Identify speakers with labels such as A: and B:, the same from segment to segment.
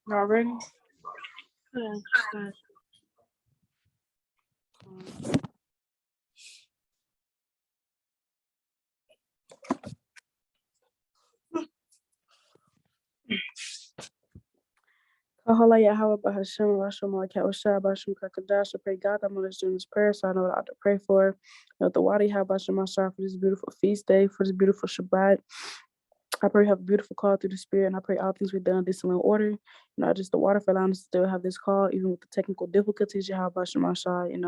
A: Y'all ready?
B: Yeah.
A: Kahala Yahweh Bahashim Rashom Kawashah Bashim Kakadash. I pray God I'm gonna do this prayer so I know what I have to pray for. The Wadi Habashim Ashar for this beautiful feast day, for this beautiful Shabbat. I pray you have a beautiful call through the Spirit, and I pray all things be done this in order. Not just the water for allowing us to still have this call, even with the technical difficulties. Yahweh Shemashah, And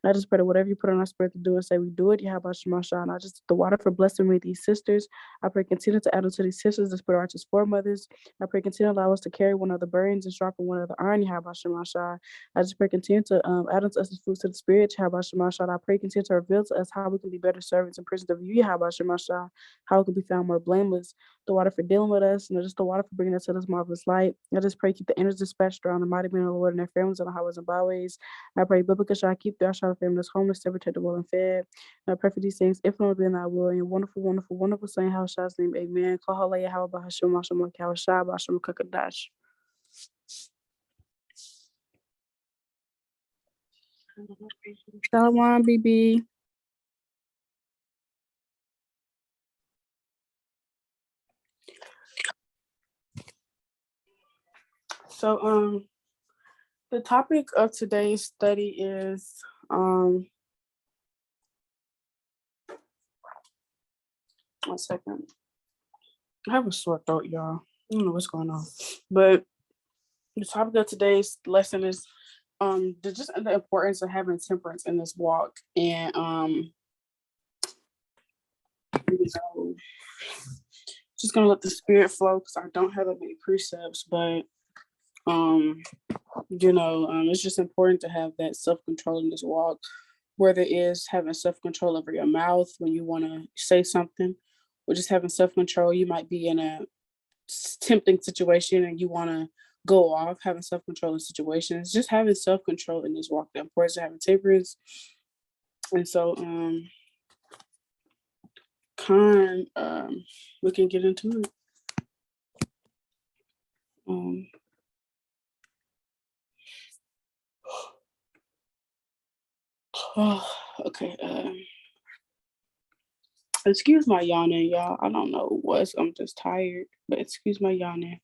A: I just pray that whatever you put on our spirit to do and say we do it, Yahweh Shemashah. And I just the water for blessing me, these sisters. I pray continue to add unto these sisters the spirit of righteous foremothers. I pray continue to allow us to carry one of the burdens and sharpen one of the iron, Yahweh Shemashah. I just pray continue to add unto us the fruits of the Spirit, Yahweh Shemashah. I pray continue to reveal to us how we can be better servants and prisoners of you, Yahweh Shemashah. How we can be found more blameless. The water for dealing with us, just the water for bringing us to this marvelous light. I just pray keep the angels dispatched around the mighty men of the Lord and their families on the highways and byways. I pray biblical shall keep the ASHAR family that's homeless, every protected, well and fed. And I pray for these things, if not be in thy will, in your wonderful, wonderful, wonderful saying, how shall's name, amen. Kahala Yahweh Bahashim Masham Kawashah Basham Kakadash. Shalom, BB. So, the topic of today's study is, one second. I have a sore throat, y'all. I don't know what's going on. But the topic of today's lesson is just the importance of having temperance in this walk. And just gonna let the Spirit flow because I don't have that many precepts, but it's just important to have that self-control in this walk, whether it is having self-control over your mouth when you want to say something, or just having self-control. You might be in a tempting situation and you want to go off, having self-control in situations, just having self-control in this walk. The importance of having temperance. And so we can get into it. Okay. Excuse my yawning, y'all. I don't know what's. I'm just tired, but excuse my yawning.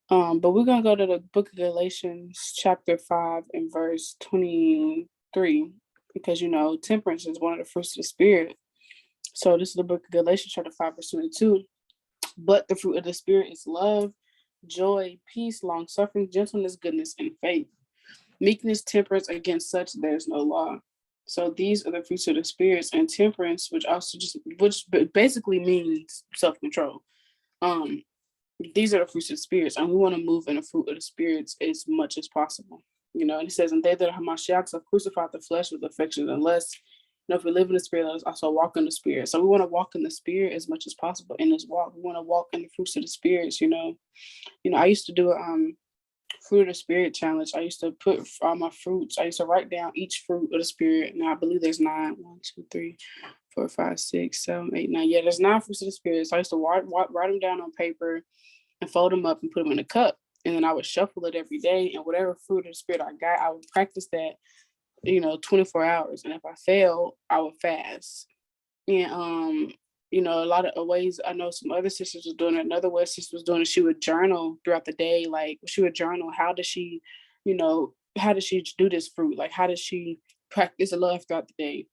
A: But we're gonna go to the book of Galatians, chapter 5 and verse 23, because temperance is one of the fruits of the Spirit. So this is the book of Galatians, chapter 5, verse 22. But the fruit of the Spirit is love, joy, peace, long suffering, gentleness, goodness, and faith. Meekness, temperance, against such there is no law. So these are the fruits of the spirits, and temperance, which basically means self-control. These are the fruits of the spirits, and we want to move in the fruit of the spirits as much as possible. And it says, and they that are Hamashiachs have crucified the flesh with affections and lusts. If we live in the Spirit, let us also walk in the Spirit. So we want to walk in the Spirit as much as possible in this walk. We want to walk in the fruits of the spirits. I used to do a fruit of the Spirit challenge. I used to put all my fruits. I used to write down each fruit of the Spirit. Now I believe there's 9. 1, 2, 3, 4, 5, 6, 7, 8, 9. Yeah, there's 9 fruits of the Spirit. So I used to write them down on paper and fold them up and put them in a cup. And then I would shuffle it every day. And whatever fruit of the Spirit I got, I would practice that, 24 hours. And if I failed, I would fast. And, a lot of ways, I know some other sisters was doing it. Another way sister was doing it, she would journal throughout the day. Like she would journal, how does she do this fruit? Like, how does she practice love throughout the day?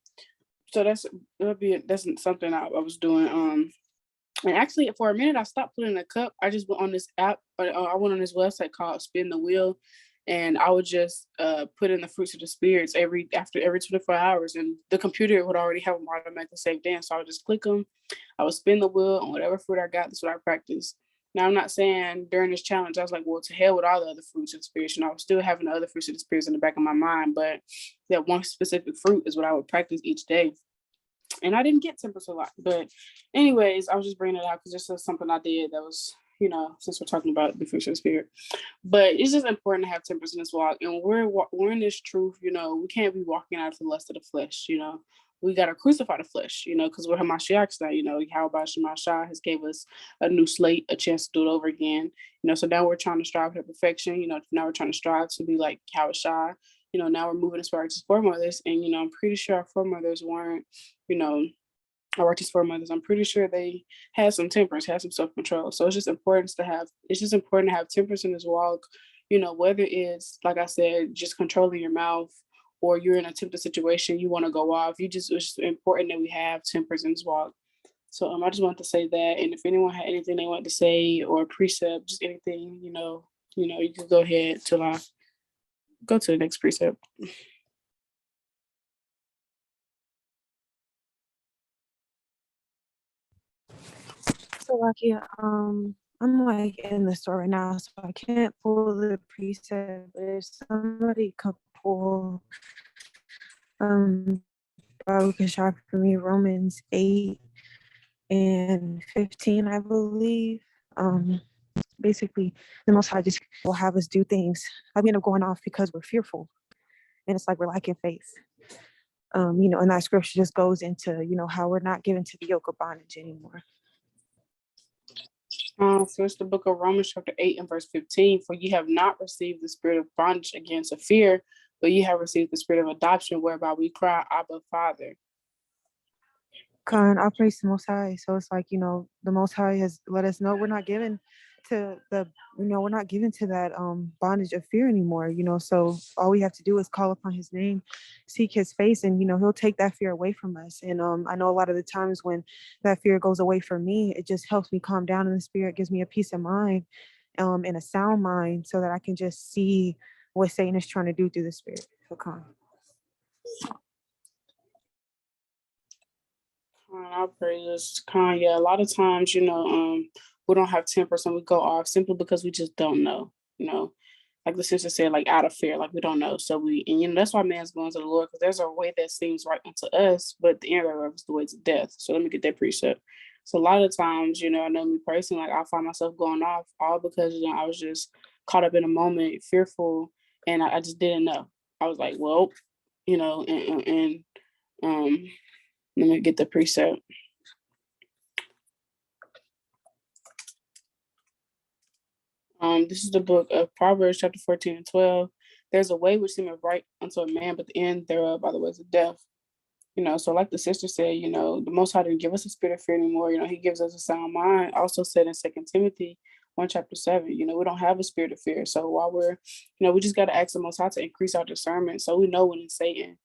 A: So that's something I was doing. And actually for a minute, I stopped putting in a cup. I just went on this app. I went on this website called Spin the Wheel. And I would just put in the fruits of the spirits after every 24 hours. And the computer would already have them automatically saved in. So I would just click them. I would spin the wheel, and whatever fruit I got, that's what I practiced. Now, I'm not saying during this challenge, I was like, well, to hell with all the other fruits of the spirits. I was still having the other fruits of the spirits in the back of my mind. But that one specific fruit is what I would practice each day. And I didn't get temperance a lot. But anyways, I was just bringing it out because this is something I did that was, since we're talking about the fruits of the spirit. But it's just important to have temperance in this walk. And we're in this truth, we can't be walking out of the lust of the flesh. We got to crucify the flesh, because we're Hamashiachs now, how about Shemashah has gave us a new slate, a chance to do it over again. So now we're trying to strive for perfection. Now we're trying to strive to be like Hawashah. Now we're moving as far as foremothers. And, I'm pretty sure our foremothers weren't, our righteous foremothers. I'm pretty sure they had some temperance, had some self-control. So it's just important to have temperance in this walk, whether it's, like I said, just controlling your mouth, or you're in a tempted situation, you want to go off. It's just important that we have temperance in this walk. So I just wanted to say that. And if anyone had anything they want to say or precept, just anything, you could go ahead till I go to the next precept.
B: So like yeah, I'm like in the store right now, so I can't pull the precept, but if somebody could pull Bible ASHAR for me, Romans 8 and 15, I believe. Basically the Most High just will have us do things. I end up going off because we're fearful. And it's like we're lacking faith. And that scripture just goes into, how we're not given to the yoke of bondage anymore.
A: So it's the book of Romans chapter 8 and verse 15. For ye have not received the spirit of bondage again to fear, but ye have received the spirit of adoption, whereby we cry, Abba, Father.
B: I praise the Most High. So it's like, the Most High has let us know we're not given to that bondage of fear anymore. So all we have to do is call upon his name, seek his face, and he'll take that fear away from us. And I know a lot of the times when that fear goes away from me, it just helps me calm down in the spirit, gives me a peace of mind, and a sound mind, so that I can just see what Satan is trying to do through the spirit. So calm.
A: I'll praise this. Yeah, a lot of times, we don't have temperance and we go off simply because we just don't know, like the sister said, like out of fear, like we don't know. So that's why man's going to the Lord, because there's a way that seems right unto us, but the end of is the way to death. So let me get that precept. So a lot of times, I know me personally, like I find myself going off all because, I was just caught up in a moment, fearful, and I just didn't know. I was like, well, and let me get the precept. This is the book of Proverbs, chapter 14 and 12. There's a way which seemeth right unto a man, but the end thereof by the ways of death. So like the sister said, the Most High didn't give us a spirit of fear anymore. He gives us a sound mind. Also said in 2 Timothy 1 chapter 7, we don't have a spirit of fear. So while we just got to ask the Most High to increase our discernment, so we know when it's Satan.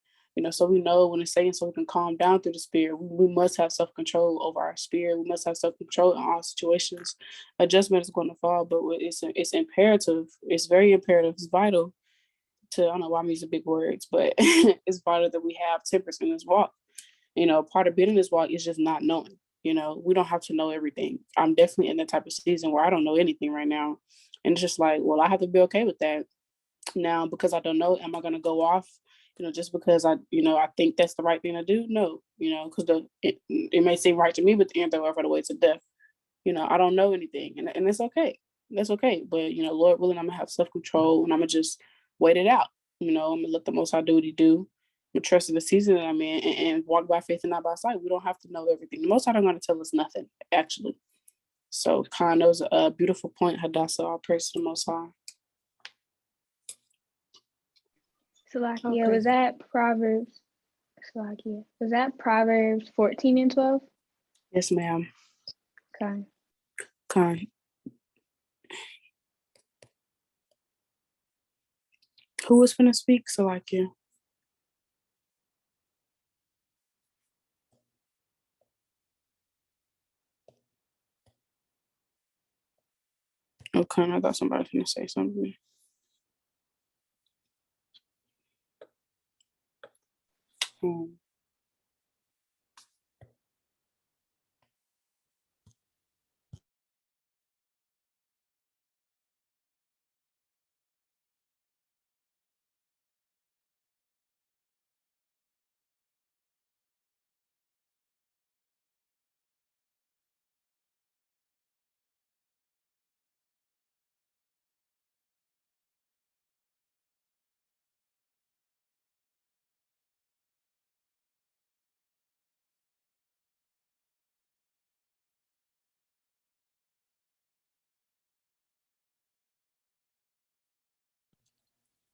A: So we know when it's Satan, so we can calm down through the spirit. We must have self-control over our spirit. We must have self-control in all situations. Adjustment is going to fall, but it's imperative. It's very imperative. It's vital I don't know why I'm using big words, but it's vital that we have temperance in this walk. Part of being in this walk is just not knowing. We don't have to know everything. I'm definitely in that type of season where I don't know anything right now. And it's just like, well, I have to be okay with that. Now, because I don't know, am I going to go off, just because I think that's the right thing to do? No, because it may seem right to me, but the end thereof are the way to death. I don't know anything, and it's okay. That's okay. But, Lord willing, I'm going to have self-control, and I'm going to just wait it out. I'm going to let the Most High do what he do. I'm trust in the season that I'm in, and walk by faith and not by sight. We don't have to know everything. The Most High don't going to tell us nothing, actually. So Khan knows a beautiful point, Hadassah. All praise to the Most High.
C: Salakia, was that Proverbs? Salakia, was that Proverbs 14 and 12?
A: Yes, ma'am.
C: Okay.
A: Who was finna speak, Salakia? Okay, I thought somebody was gonna say something.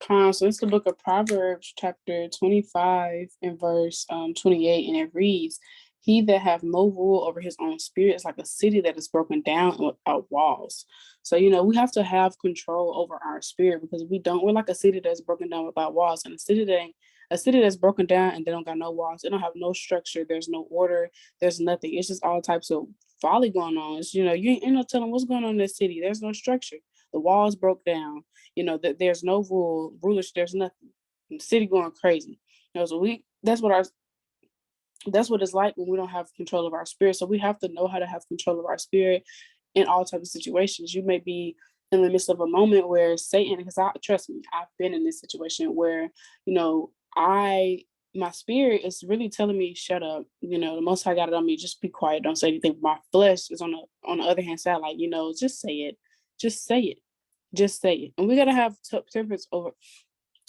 A: So it's the book of Proverbs, chapter 25 and verse 28, and it reads, "He that have no rule over his own spirit is like a city that is broken down without walls." So, we have to have control over our spirit, because if we don't, we're like a city that's broken down without walls. And a city that's broken down and they don't got no walls. They don't have no structure. There's no order. There's nothing. It's just all types of folly going on. It's, you ain't no telling what's going on in this city. There's no structure. The walls broke down. That there's no rulers, there's nothing. The city going crazy. So that's what it's like when we don't have control of our spirit. So we have to know how to have control of our spirit in all types of situations. You may be in the midst of a moment where Satan, because trust me, I've been in this situation where, my spirit is really telling me, shut up. The Most High got it on me. Just be quiet. Don't say anything. My flesh is on the other hand side, like, just say it. Just say it. Just say it. And we got to have temperance over.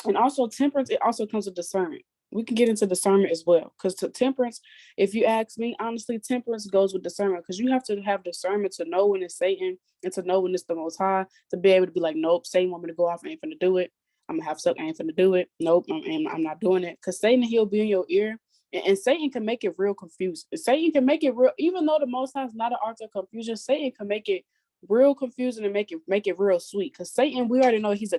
A: And also temperance, it also comes with discernment. We can get into discernment as well. Because temperance, if you ask me, honestly, temperance goes with discernment. Because you have to have discernment to know when it's Satan and to know when it's the Most High, to be able to be like, nope, Satan want me to go off. I ain't finna do it. I'm going to have something. I ain't finna do it. Nope, I'm not doing it. Because Satan, he'll be in your ear. And Satan can make it real confusing. Satan can make it real, even though the Most High is not an author of confusion, Satan can make it real confusing and make it real sweet. Because Satan, we already know he's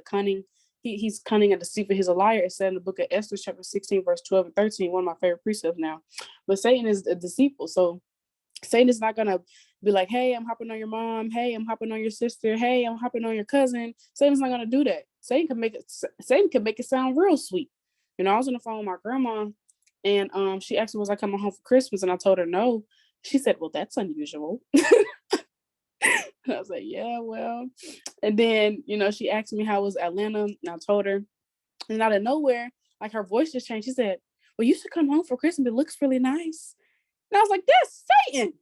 A: he's cunning and deceitful. He's a liar. It's said in the book of Esther, chapter 16, verse 12 and 13, one of my favorite precepts now. But Satan is deceitful. So Satan is not gonna be like, hey, I'm hopping on your mom. Hey, I'm hopping on your sister. Hey, I'm hopping on your cousin. Satan's not gonna do that. Satan can make it sound real sweet. I was on the phone with my grandma, and she asked me, was I coming home for Christmas? And I told her no. She said, well, that's unusual. I was like, yeah, well. And then, she asked me how was Atlanta, and I told her. And out of nowhere, like, her voice just changed. She said, well, you should come home for Christmas. It looks really nice. And I was like, that's Satan.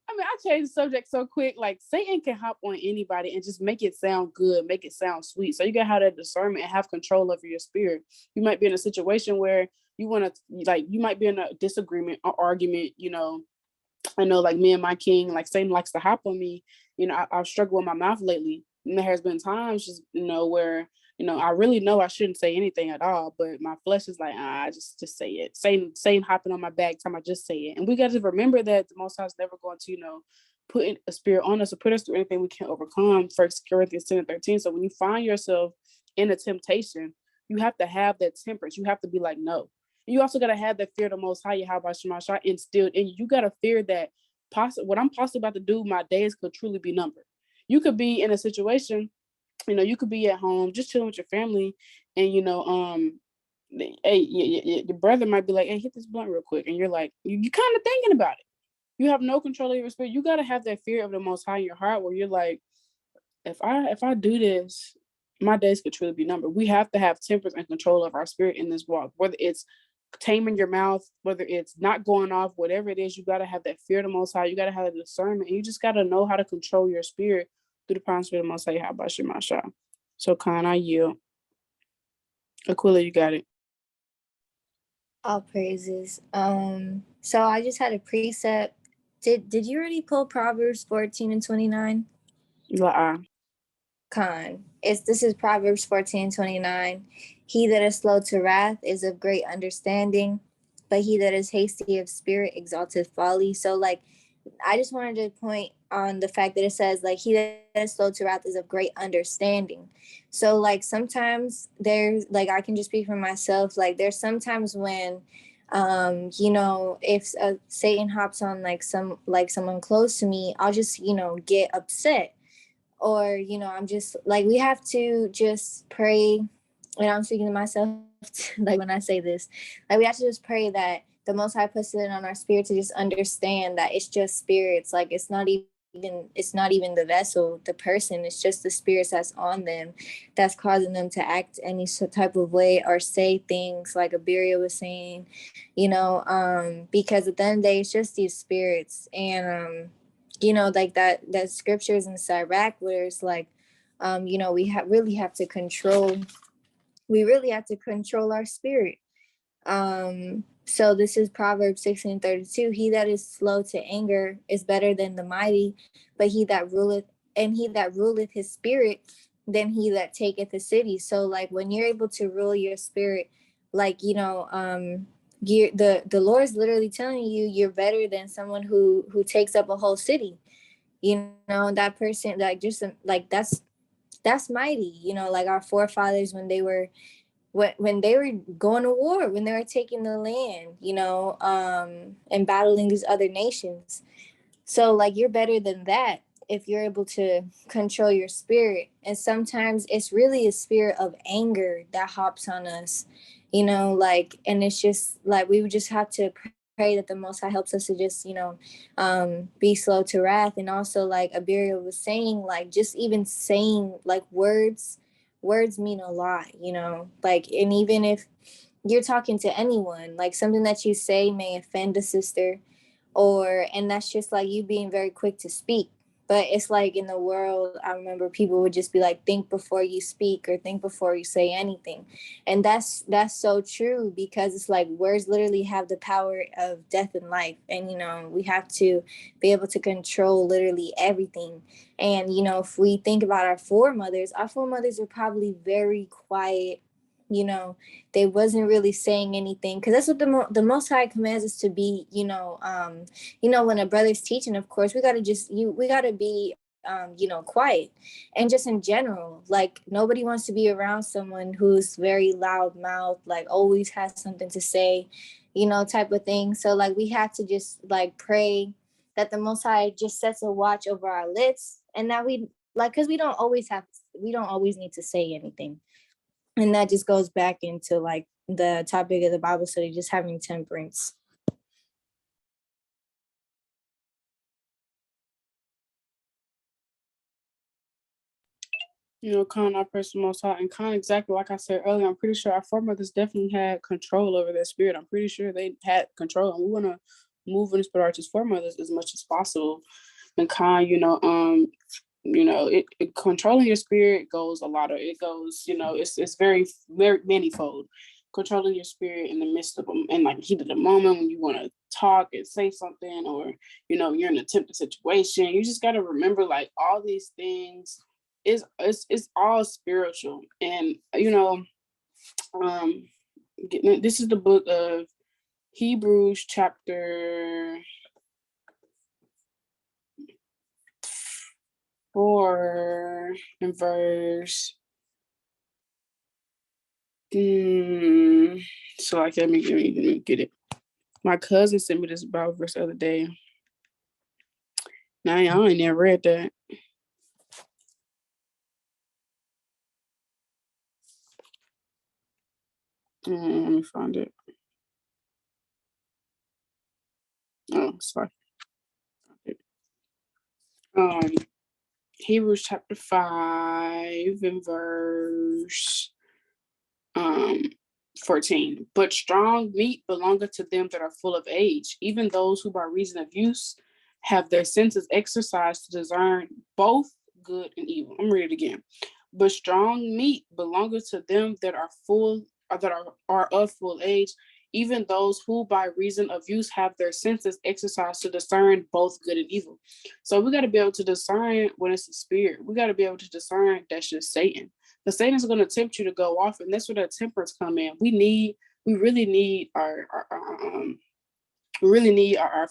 A: I mean, I changed the subject so quick. Like, Satan can hop on anybody and just make it sound good, make it sound sweet. So you got to have that discernment and have control over your spirit. You might be in a situation where you might be in a disagreement or argument, I know, like, me and my king, like, Satan likes to hop on me. I've struggled with my mouth lately. And there has been times just, where, I really know I shouldn't say anything at all, but my flesh is like, just say it. Satan hopping on my back time I just say it. And we got to remember that the Most High is never going to, put a spirit on us or put us through anything we can't overcome. 1 Corinthians 10 and 13. So when you find yourself in a temptation, you have to have that temperance. You have to be like, no. You also got to have that fear of the Most High, Yahweh Shemashah, instilled in you. You got to fear that what I'm possibly about to do, my days could truly be numbered. You could be in a situation, you could be at home just chilling with your family, and hey, your brother might be like, hey, hit this blunt real quick, and you're like, you kind of thinking about it. You have no control of your spirit. You got to have that fear of the Most High in your heart, where you're like, if I do this, my days could truly be numbered. We have to have temperance and control of our spirit in this walk, whether it's taming your mouth, whether it's not going off, whatever it is. You got to have that fear of the Most High. You got to have the discernment, and you just got to know how to control your spirit through the power of the Most High. How about you, Masha? So, Khan, I yield. Aquila, you got it.
D: All praises. So I just had a precept. Did you already pull Proverbs 14 and 29? Khan. This is Proverbs 14 and 29. He that is slow to wrath is of great understanding, but he that is hasty of spirit exalteth folly. So, like, I just wanted to point on the fact that it says, like, he that is slow to wrath is of great understanding. So, like, sometimes there's, like, I can just speak for myself. Like, there's sometimes when, if Satan hops on, like, someone close to me, I'll just, get upset. Or, I'm just, like, we have to just pray. And I'm speaking to myself, like, when I say this, like, we have to just pray that the Most High puts it on our spirit to just understand that it's just spirits. Like, it's not even the vessel, the person. It's just the spirits that's on them that's causing them to act any type of way or say things, like Abiria was saying, because at the end of the day, it's just these spirits. And like that scriptures in Sirach where it's like, we really have to control our spirit. So this is Proverbs 16:32. He that is slow to anger is better than the mighty, but he that ruleth his spirit than he that taketh the city. So like when you're able to rule your spirit, like, you know, the Lord's literally telling you you're better than someone who takes up a whole city. You know, that person, like, just like that's mighty. You know, like our forefathers when they were going to war, when they were taking the land, you know, and battling these other nations. So like you're better than that if you're able to control your spirit. And sometimes it's really a spirit of anger that hops on us, you know, like, and it's just like we would just have to pray that the Most High helps us to just, you know, be slow to wrath. And also, like Abiria was saying, like just even saying like words mean a lot, you know, like, and even if you're talking to anyone, like something that you say may offend a sister, or, and that's just like you being very quick to speak. But it's like in the world, I remember people would just be like, think before you speak, or think before you say anything. And that's so true, because it's like words literally have the power of death and life. And, you know, we have to be able to control literally everything. And, you know, if we think about our foremothers are probably very quiet, you know, they wasn't really saying anything, because that's what the Most High commands us to be. You know, when a brother's teaching, of course we got to be you know, quiet. And just in general, like nobody wants to be around someone who's very loud mouth, like always has something to say, you know, type of thing. So like we have to just like pray that the Most High just sets a watch over our lips, and that we like, because we don't always need to say anything. And that just goes back into like the topic of the Bible study, just having temperance.
A: You know, kind of person most high, and kind of exactly like I said earlier, I'm pretty sure our foremothers definitely had control over their spirit. I'm pretty sure they had control, and we want to move in the spirit of our foremothers as much as possible. And kind, you know, it controlling your spirit goes a lot of it goes, you know, it's very very manifold. Controlling your spirit in the midst of them, and like heat of the moment when you want to talk and say something, or you know, you're in a tempting situation. You just got to remember, like all these things is all spiritual. And you know, um this is the book of Hebrews chapter 4 and verse so like let me get it. My cousin sent me this Bible verse the other day. Now I ain't never read that. Let me find it. Oh, sorry. Um, Hebrews chapter 5 and verse 14. But strong meat belongeth to them that are full of age, even those who by reason of use have their senses exercised to discern both good and evil. I'm reading it again. But strong meat belongeth to them that are full, or that are of full age, even those who by reason of use have their senses exercised to discern both good and evil. So we got to be able to discern when it's the spirit. We got to be able to discern that's just Satan. The Satan is going to tempt you to go off, and that's where that temperance come in. We really need our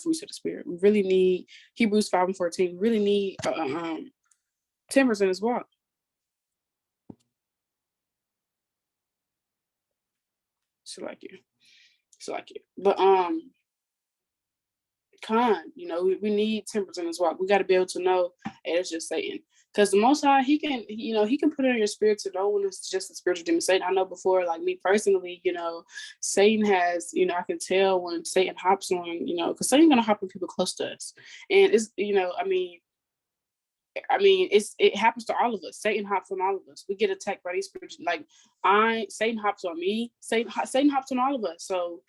A: fruits of the spirit. We really need Hebrews 5 and 14. We really need temperance in as well. So like you. But you know, we need temperance in his walk. We got to be able to know, hey, it's just Satan. Because the Most High, he can put it in your spirit to know when it's just a spiritual demon. Satan, I know before, like me personally, you know, Satan has, you know, I can tell when Satan hops on, you know, because Satan's gonna hop on people close to us, and it's, you know, it happens to all of us. Satan hops on all of us. We get attacked by these spiritual, like Satan hops on me. Satan hops on all of us. So,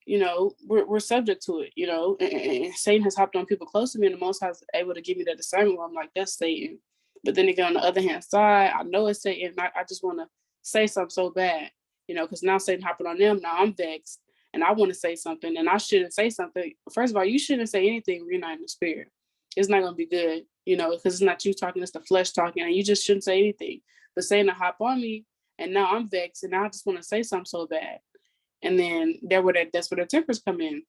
A: you know, we're subject to it, you know, and Satan has hopped on people close to me, and the Most High is able to give me that discernment where I'm like, that's Satan. But then again, on the other hand side, I know it's Satan. I just want to say something so bad, you know, because now Satan hopping on them. Now I'm vexed, and I want to say something, and I shouldn't say something. First of all, you shouldn't say anything when you're not in the spirit. it's not gonna be good, because it's not you talking, it's the flesh talking, and you just shouldn't say anything. But saying to hop on me, and now I'm vexed, and now I just want to say something so bad. And then that's where the tempers come in.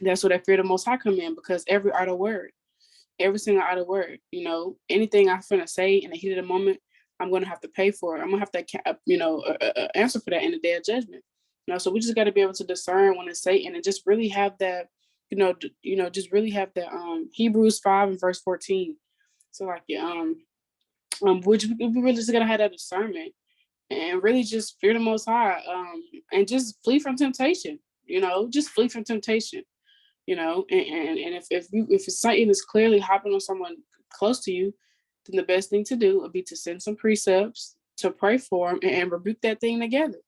A: That's where that fear of the Most High come in, because every single idle word, anything I'm finna say in the heat of the moment, I'm gonna have to pay for it. I'm gonna have to, answer for that in the day of judgment. So we just got to be able to discern when it's Satan, and just really have that, just really have that. Hebrews 5 and verse 14. So like, which we really just gotta have that discernment, and really just fear the Most High, and just flee from temptation. Just flee from temptation. And if Satan is clearly hopping on someone close to you, then the best thing to do would be to send some precepts to pray for them and rebuke that thing together.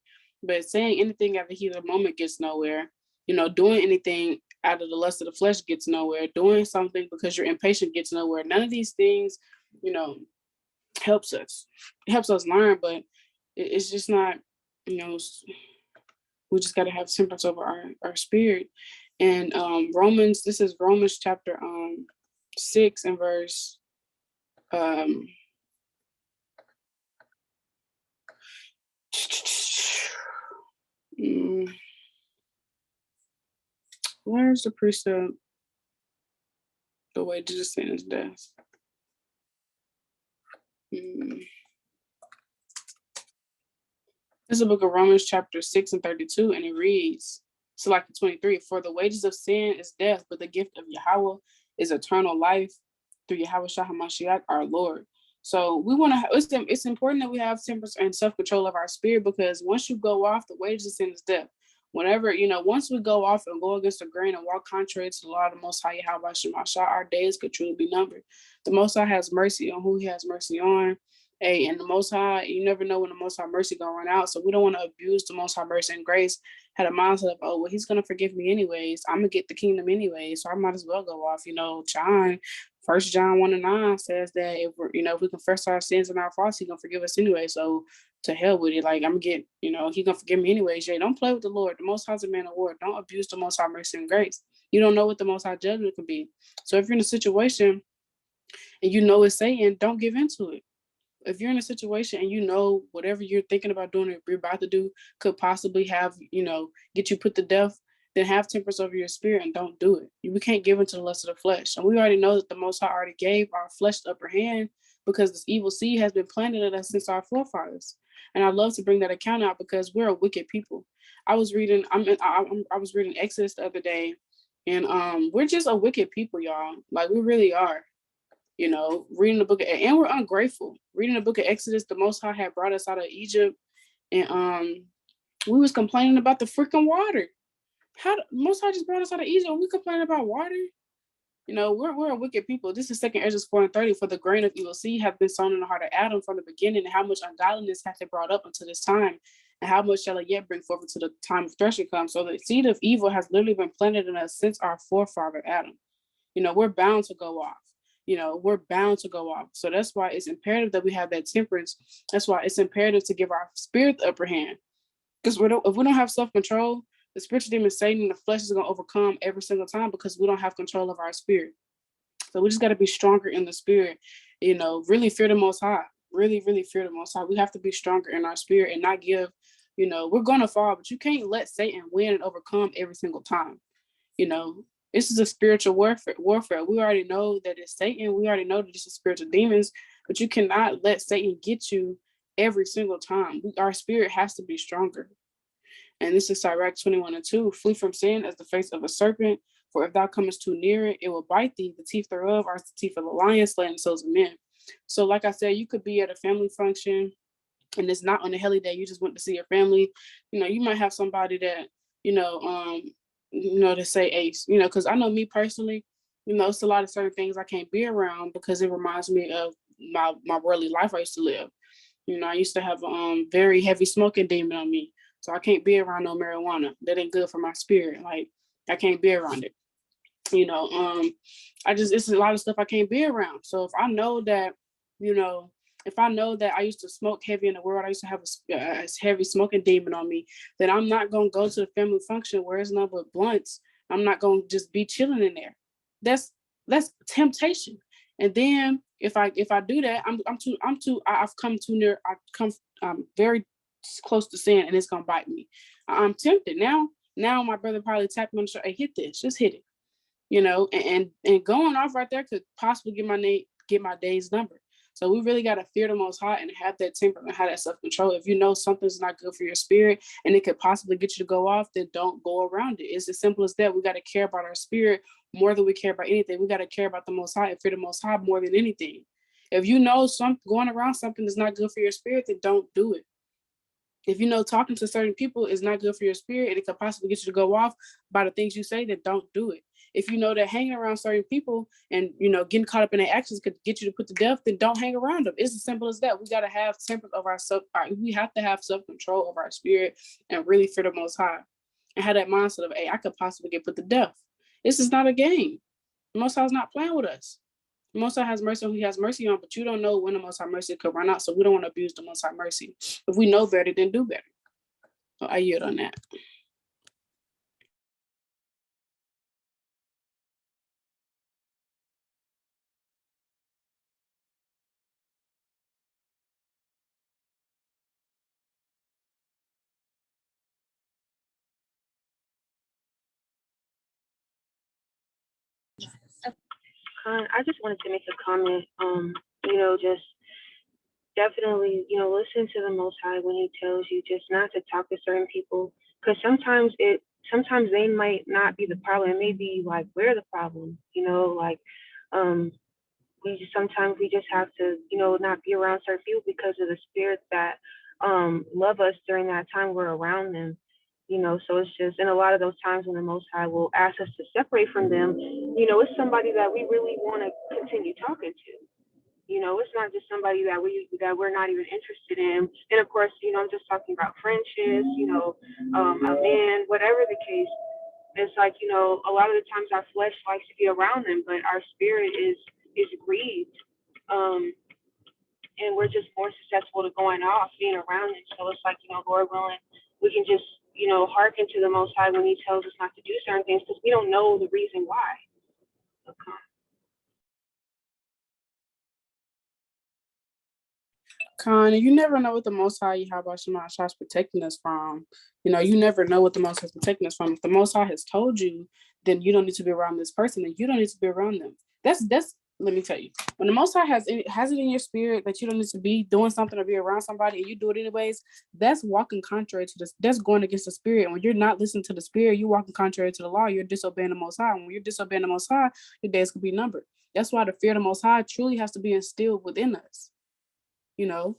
A: But saying anything at the heat of the moment gets nowhere. Doing anything out of the lust of the flesh gets nowhere. Doing something because you're impatient gets nowhere. None of these things, helps us. It helps us learn, but it's just not, we just got to have temperance over our spirit. And this is Romans chapter 6 and verse where's the precept? The wages of sin is death. This is the book of Romans chapter 6 and 32, and it reads, so like 23, for the wages of sin is death, but the gift of Yahweh is eternal life through Yahweh Shah HaMashiach, our Lord. So we want to, it's important that we have temperance and self-control of our spirit, because once you go off, the wages of sin is death. Whenever, once we go off and go against the grain and walk contrary to the law of the Most High Yahweh Shemashah, our days could truly be numbered. The Most High has mercy on who he has mercy on. Hey, and the Most High, you never know when the Most High mercy gonna run out. So we don't want to abuse the Most High mercy and grace. Had a mindset of, oh, well, he's gonna forgive me anyways. I'm gonna get the kingdom anyway, so I might as well go off. First John 1 and 9 says that if we confess our sins and our faults, he's gonna forgive us anyway. So to hell with it. Like, I'm gonna get, he's gonna forgive me anyways. Yeah, don't play with the Lord. The Most High's a man of war. Don't abuse the Most High mercy and grace. You don't know what the Most High judgment can be. So if you're in a situation and it's Satan, don't give into it. If you're in a situation and whatever you're thinking about doing or you're about to do could possibly have, get you put to death, then have temperance over your spirit and don't do it. We can't give into the lust of the flesh. And we already know that the Most High already gave our flesh the upper hand, because this evil seed has been planted in us since our forefathers. And I love to bring that account out, because we're a wicked people. I was reading Exodus the other day, and we're just a wicked people, y'all. Like, we really are. Reading the book and we're ungrateful. Reading the book of Exodus, the Most High had brought us out of Egypt, and we was complaining about the freaking water. How the Most High just brought us out of Egypt, and we complaining about water? We're a wicked people. This is 2 Ezra 4 and 30. For the grain of evil seed hath been sown in the heart of Adam from the beginning, and how much ungodliness hath it brought up until this time, and how much shall it yet bring forth until the time of threshing comes? So the seed of evil has literally been planted in us since our forefather Adam. We're bound to go off. We're bound to go off. So that's why it's imperative that we have that temperance. That's why it's imperative to give our spirit the upper hand. Because if we don't have self-control, the spiritual demon Satan, the flesh is going to overcome every single time, because we don't have control of our spirit. So we just got to be stronger in the spirit, really fear the Most High. Really, really fear the Most High. We have to be stronger in our spirit and not give, we're going to fall, but you can't let Satan win and overcome every single time. This is a spiritual warfare. We already know that it's Satan. We already know that this is spiritual demons, but you cannot let Satan get you every single time. Our spirit has to be stronger. And this is Sirach 21 and 2. Flee from sin as the face of a serpent, for if thou comest too near it, it will bite thee. The teeth thereof are the teeth of the lion, slaying the souls of men. So like I said, you could be at a family function, and it's not on a heli day. You just went to see your family. You might have somebody that, to say ace, because I know me personally, it's a lot of certain things I can't be around, because it reminds me of my worldly life I used to live. I used to have very heavy smoking demon on me. So I can't be around no marijuana. That ain't good for my spirit. Like, I can't be around it. It's a lot of stuff I can't be around. So if I know that, I used to smoke heavy in the world, I used to have a heavy smoking demon on me, then I'm not going to go to the family function where it's nothing but blunts. I'm not going to just be chilling in there. That's That's temptation. And then if I do that, I've come too near. I'm very close to sin, and it's gonna bite me. I'm tempted now. Now my brother probably tapped me on the shoulder. Hey, hit this, just hit it. And going off right there could possibly get my day's number. So we really got to fear the Most High and have that temper and have that self-control. If you know something's not good for your spirit and it could possibly get you to go off, then don't go around it. It's as simple as that. We got to care about our spirit more than we care about anything. We got to care about the Most High and fear the Most High more than anything. If you know going around something that's not good for your spirit, then don't do it. If you know talking to certain people is not good for your spirit and it could possibly get you to go off by the things you say, then don't do it. If you know that hanging around certain people and, getting caught up in their actions could get you to put to death, then don't hang around them. It's as simple as that. We got to have temperance of we have to have self-control of our spirit and really fear the Most High and have that mindset of, hey, I could possibly get put to death. This is not a game. The Most High is not playing with us. The Most High has mercy on who he has mercy on, but you don't know when the Most High mercy could run out, so we don't want to abuse the Most High mercy. If we know better, then do better. So I yield on that.
B: I just wanted to make a comment. Just definitely, listen to the Most High when he tells you just not to talk to certain people, because sometimes they might not be the problem. It may be like we're the problem. Sometimes we just have to, not be around certain people because of the spirits that love us during that time we're around them. So it's just, and a lot of those times when the Most High will ask us to separate from them, it's somebody that we really want to continue talking to. It's not just somebody that we're not even interested in. And of course, I'm just talking about friendships, a man, whatever the case. It's like, a lot of the times our flesh likes to be around them, but our spirit is grieved. And we're just more susceptible to going off, being around them. So it's like, Lord willing, we can just, hearken to the Most High when he tells us not to do certain things, because we don't know the reason why. Okay.
A: Con, you never know what the Most High ASHAR is protecting us from. You never know what the Most High is protecting us from. If the Most High has told you, then you don't need to be around this person, and you don't need to be around them. That's. Let me tell you, when the Most High has it in your spirit that you don't need to be doing something or be around somebody, and you do it anyways, that's walking contrary to this. That's going against the spirit. And when you're not listening to the spirit, you're walking contrary to the law. You're disobeying the Most High. And when you're disobeying the Most High, your days could be numbered. That's why the fear of the Most High truly has to be instilled within us. The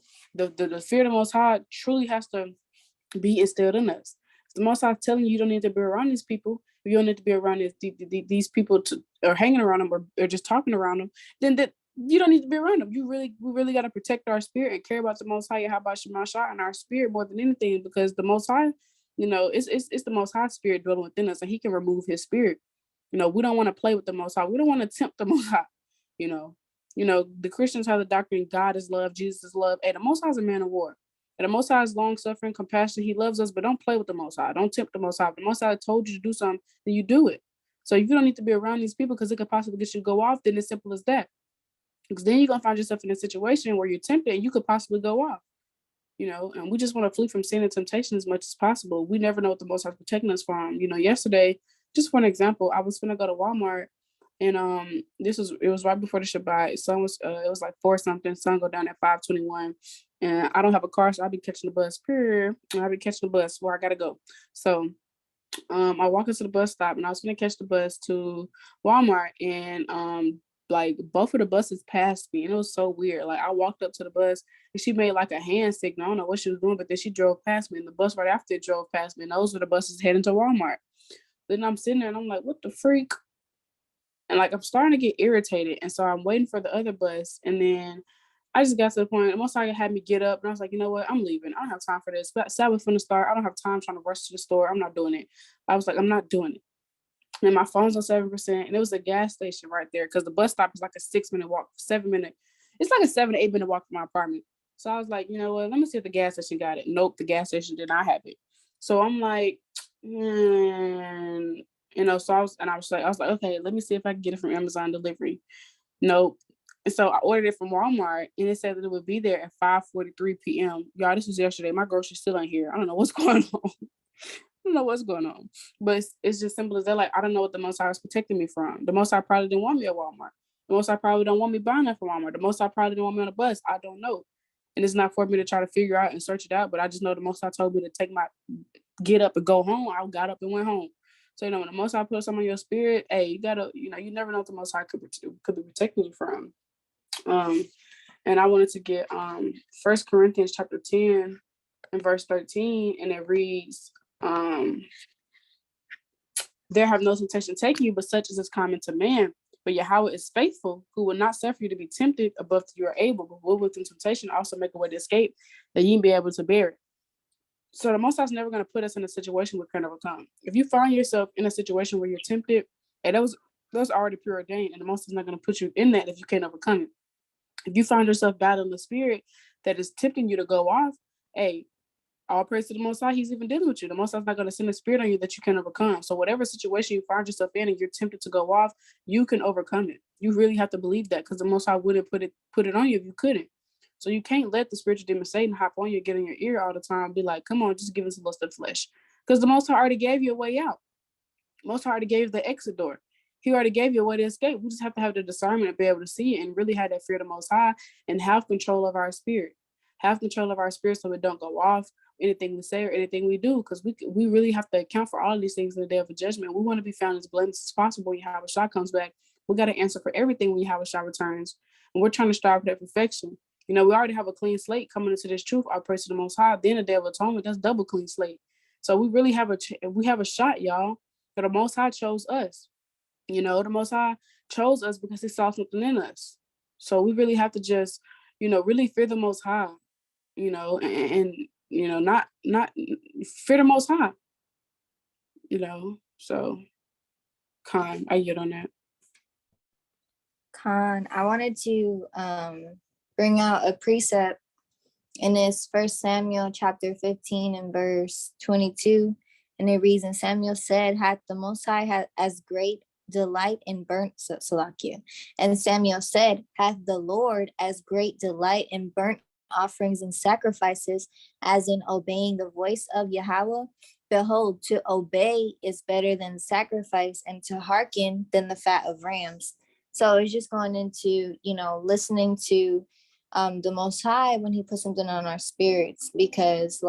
A: fear of the Most High truly has to be instilled in us. If the Most High telling you don't need to be around these people, if you don't need to be around these people or hanging around them or just talking around them, then that you don't need to be around them. We really got to protect our spirit and care about the Most High, how about Shemasha and our spirit more than anything, because the Most High, it's the Most High spirit dwelling within us, and he can remove his spirit. We don't want to play with the Most High. We don't want to tempt the Most High. The Christians have the doctrine God is love, Jesus is love. Hey, the Most High is a man of war. And the Most High is long suffering, compassionate. He loves us, but don't play with the Most High. Don't tempt the Most High. If the Most High told you to do something, then you do it. So if you don't need to be around these people because it could possibly get you to go off, then it's simple as that. Because then you're gonna find yourself in a situation where you're tempted and you could possibly go off. And we just want to flee from sin and temptation as much as possible. We never know what the Most High is protecting us from. Yesterday, just for an example, I was gonna go to Walmart. And it was right before the Shabbat. Sun was it was like 4 something. Sun go down at 5:21, and I don't have a car, so I'll be catching the bus. I'll be catching the bus where I gotta go. So I walk into the bus stop, and I was gonna catch the bus to Walmart, and like both of the buses passed me, and it was so weird. Like I walked up to the bus, and she made like a hand signal. I don't know what she was doing, but then she drove past me, and the bus right after it drove past me, and those were the buses heading to Walmart. Then I'm sitting there, and I'm like, what the freak? And like, I'm starting to get irritated. And so I'm waiting for the other bus. And then I just got to the point, Most High had me get up. And I was like, you know what? I'm leaving. I don't have time for this. But Sabbath from the start. I don't have time trying to rush to the store. I'm not doing it. I was like, I'm not doing it. And my phone's on 7%. And it was a gas station right there. Because the bus stop is like a 6-minute walk, 7-minute. It's like a 7 to 8 minute walk from my apartment. So I was like, you know what? Let me see if the gas station got it. Nope, the gas station did not have it. So I'm like, So I was like, okay, let me see if I can get it from Amazon delivery. Nope. And so I ordered it from Walmart, and it said that it would be there at 5:43 p.m. Y'all, this was yesterday. My grocery's still in here. I don't know what's going on. I don't know what's going on. But it's just simple as that. Like, I don't know what the Most High is protecting me from. The Most High probably didn't want me at Walmart. The Most High probably don't want me buying that from Walmart. The Most High probably didn't want me on a bus. I don't know. And it's not for me to try to figure out and search it out. But I just know the Most High told me to get up and go home. I got up and went home. So, when the Most High put something on your spirit, hey, you gotta, you never know what the Most High could be protecting you from. And I wanted to get 1 Corinthians chapter 10 and verse 13, and it reads, there have no temptation taken you, but such as is common to man. But Yahweh is faithful, who will not suffer you to be tempted above you are able, but will within temptation also make a way to escape, that you be able to bear it. So the Most High is never going to put us in a situation we can't overcome. If you find yourself in a situation where you're tempted, and that was already preordained, and the Most High is not going to put you in that if you can't overcome it. If you find yourself battling the spirit that is tempting you to go off, hey, all praise to the Most High, he's even dealing with you. The Most High is not going to send a spirit on you that you can overcome. So whatever situation you find yourself in and you're tempted to go off, you can overcome it. You really have to believe that, because the Most High wouldn't put it on you if you couldn't. So you can't let the spiritual demon Satan hop on you, get in your ear all the time, and be like, come on, just give us a lust of the flesh. Because the Most High already gave you a way out. Most High already gave you the exit door. He already gave you a way to escape. We just have to have the discernment and be able to see it and really have that fear of the Most High and have control of our spirit. Have control of our spirit so it don't go off anything we say or anything we do, because we really have to account for all of these things in the day of judgment. We want to be found as blameless as possible when Yahweh comes back. We got to answer for everything when Yahweh returns. And we're trying to strive for that perfection. We already have a clean slate coming into this truth. Our praise to the Most High. Then the day of atonement, that's double clean slate. So we really have a shot, y'all. But the Most High chose us. The Most High chose us because he saw something in us. So we really have to just, really fear the Most High, and not fear the Most High, So, Khan, I yield on that.
D: Khan, I wanted to bring out a precept, and it's 1 Samuel chapter 15 and verse 22. And it reads, and Samuel said, hath the Most High had as great delight in burnt Salakia. And Samuel said, hath the Lord as great delight in burnt offerings and sacrifices as in obeying the voice of Yahweh? Behold, to obey is better than sacrifice, and to hearken than the fat of rams. So it's just going into, listening to the Most High when he puts something on our spirits, because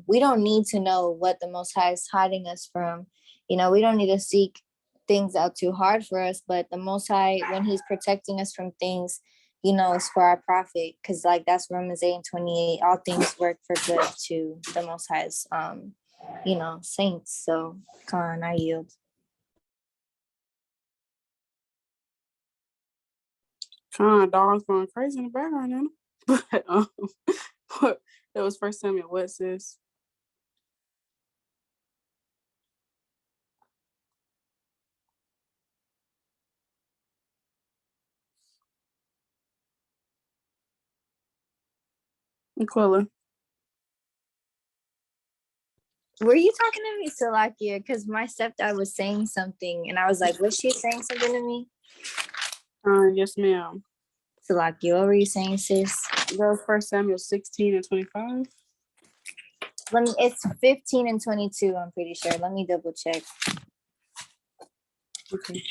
D: we don't need to know what the Most High is hiding us from. We don't need to seek things out too hard for us, but the Most High, when he's protecting us from things, it's for our profit, because that's Romans 8:28. All things work for good to the Most High's saints. So Khan, I yield.
A: Khan, dogs going crazy in the background now. But that was 1 Samuel. What, sis? Aquila.
D: Were you talking to me, Salakia? Because my stepdad was saying something, and I was like, was she saying something to me?
A: Yes, ma'am.
D: Salakia, what were you saying, sis?
A: That was 1 Samuel 16 and 25.
D: It's 15 and 22, I'm pretty sure. Let me double check.
A: Okay.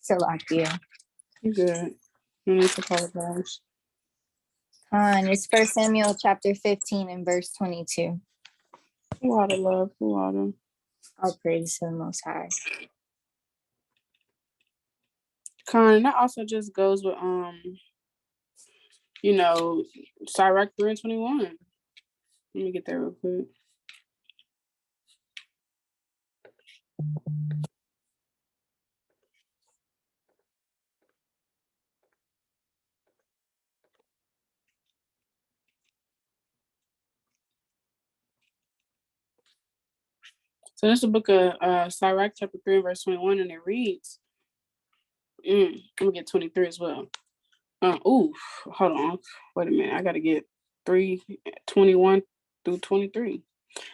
D: Salakia.
A: You good. No need to apologize.
D: It's 1 Samuel chapter 15 and verse 22.
A: A lot of love, a lot of.
D: All praise to the Most High.
A: Khan, that also just goes with Sirach 3 and 21. Let me get that real quick. So this is the book of Sirach chapter 3 and verse 21, and it reads, I'm gonna get 23 as well. Hold on. Wait a minute. I gotta get 3:21 through 23.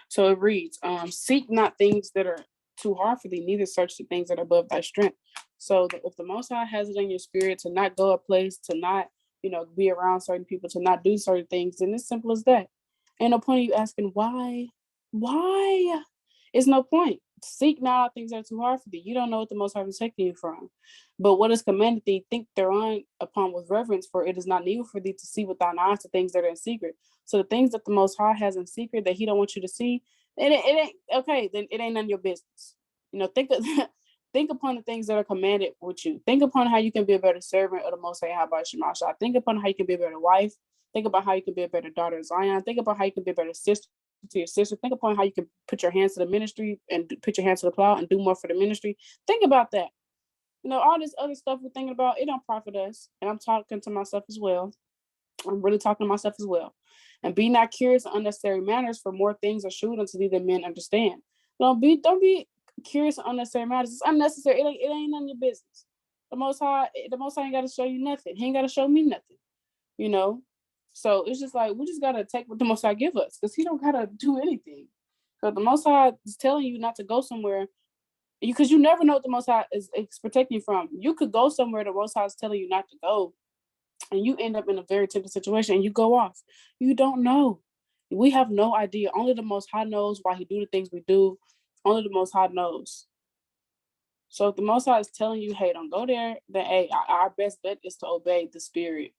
A: So it reads, seek not things that are too hard for thee, neither search the things that are above thy strength. So if the Most High has it in your spirit to not go a place, to not, be around certain people, to not do certain things, then it's simple as that. Ain't no point of you asking why. Why? It's no point. Seek not out things that are too hard for thee. You don't know what the Most High is taking you from. But what is commanded thee, think thereon upon with reverence, for it is not needful for thee to see with thine eyes the things that are in secret. So the things that the Most High has in secret that he don't want you to see, it ain't okay, then it ain't none of your business. Think upon the things that are commanded with you. Think upon how you can be a better servant of the Most High. How about Shemashah? Think upon how you can be a better wife. Think about how you can be a better daughter of Zion. Think about how you can be a better sister to your sister. Think upon how you can put your hands to the ministry and put your hands to the plow and do more for the ministry. Think about that. All this other stuff we're thinking about, it don't profit us. And I'm talking to myself as well. I'm really talking to myself as well. And be not curious of unnecessary matters, for more things are shewed unto thee than men understand. Don't be curious of unnecessary matters. It's unnecessary. It ain't none of your business. The Most High ain't got to show you nothing. He ain't got to show me nothing. So it's just like we just gotta take what the Most High give us, because he don't gotta do anything. So the Most High is telling you not to go somewhere, because you never know what the Most High is protecting you from. You could go somewhere the Most High is telling you not to go, and you end up in a very tempting situation and you go off. You don't know. We have no idea. Only the Most High knows why he do the things we do. Only the Most High knows. So if the Most High is telling you, hey, don't go there, then hey, our best bet is to obey the Spirit.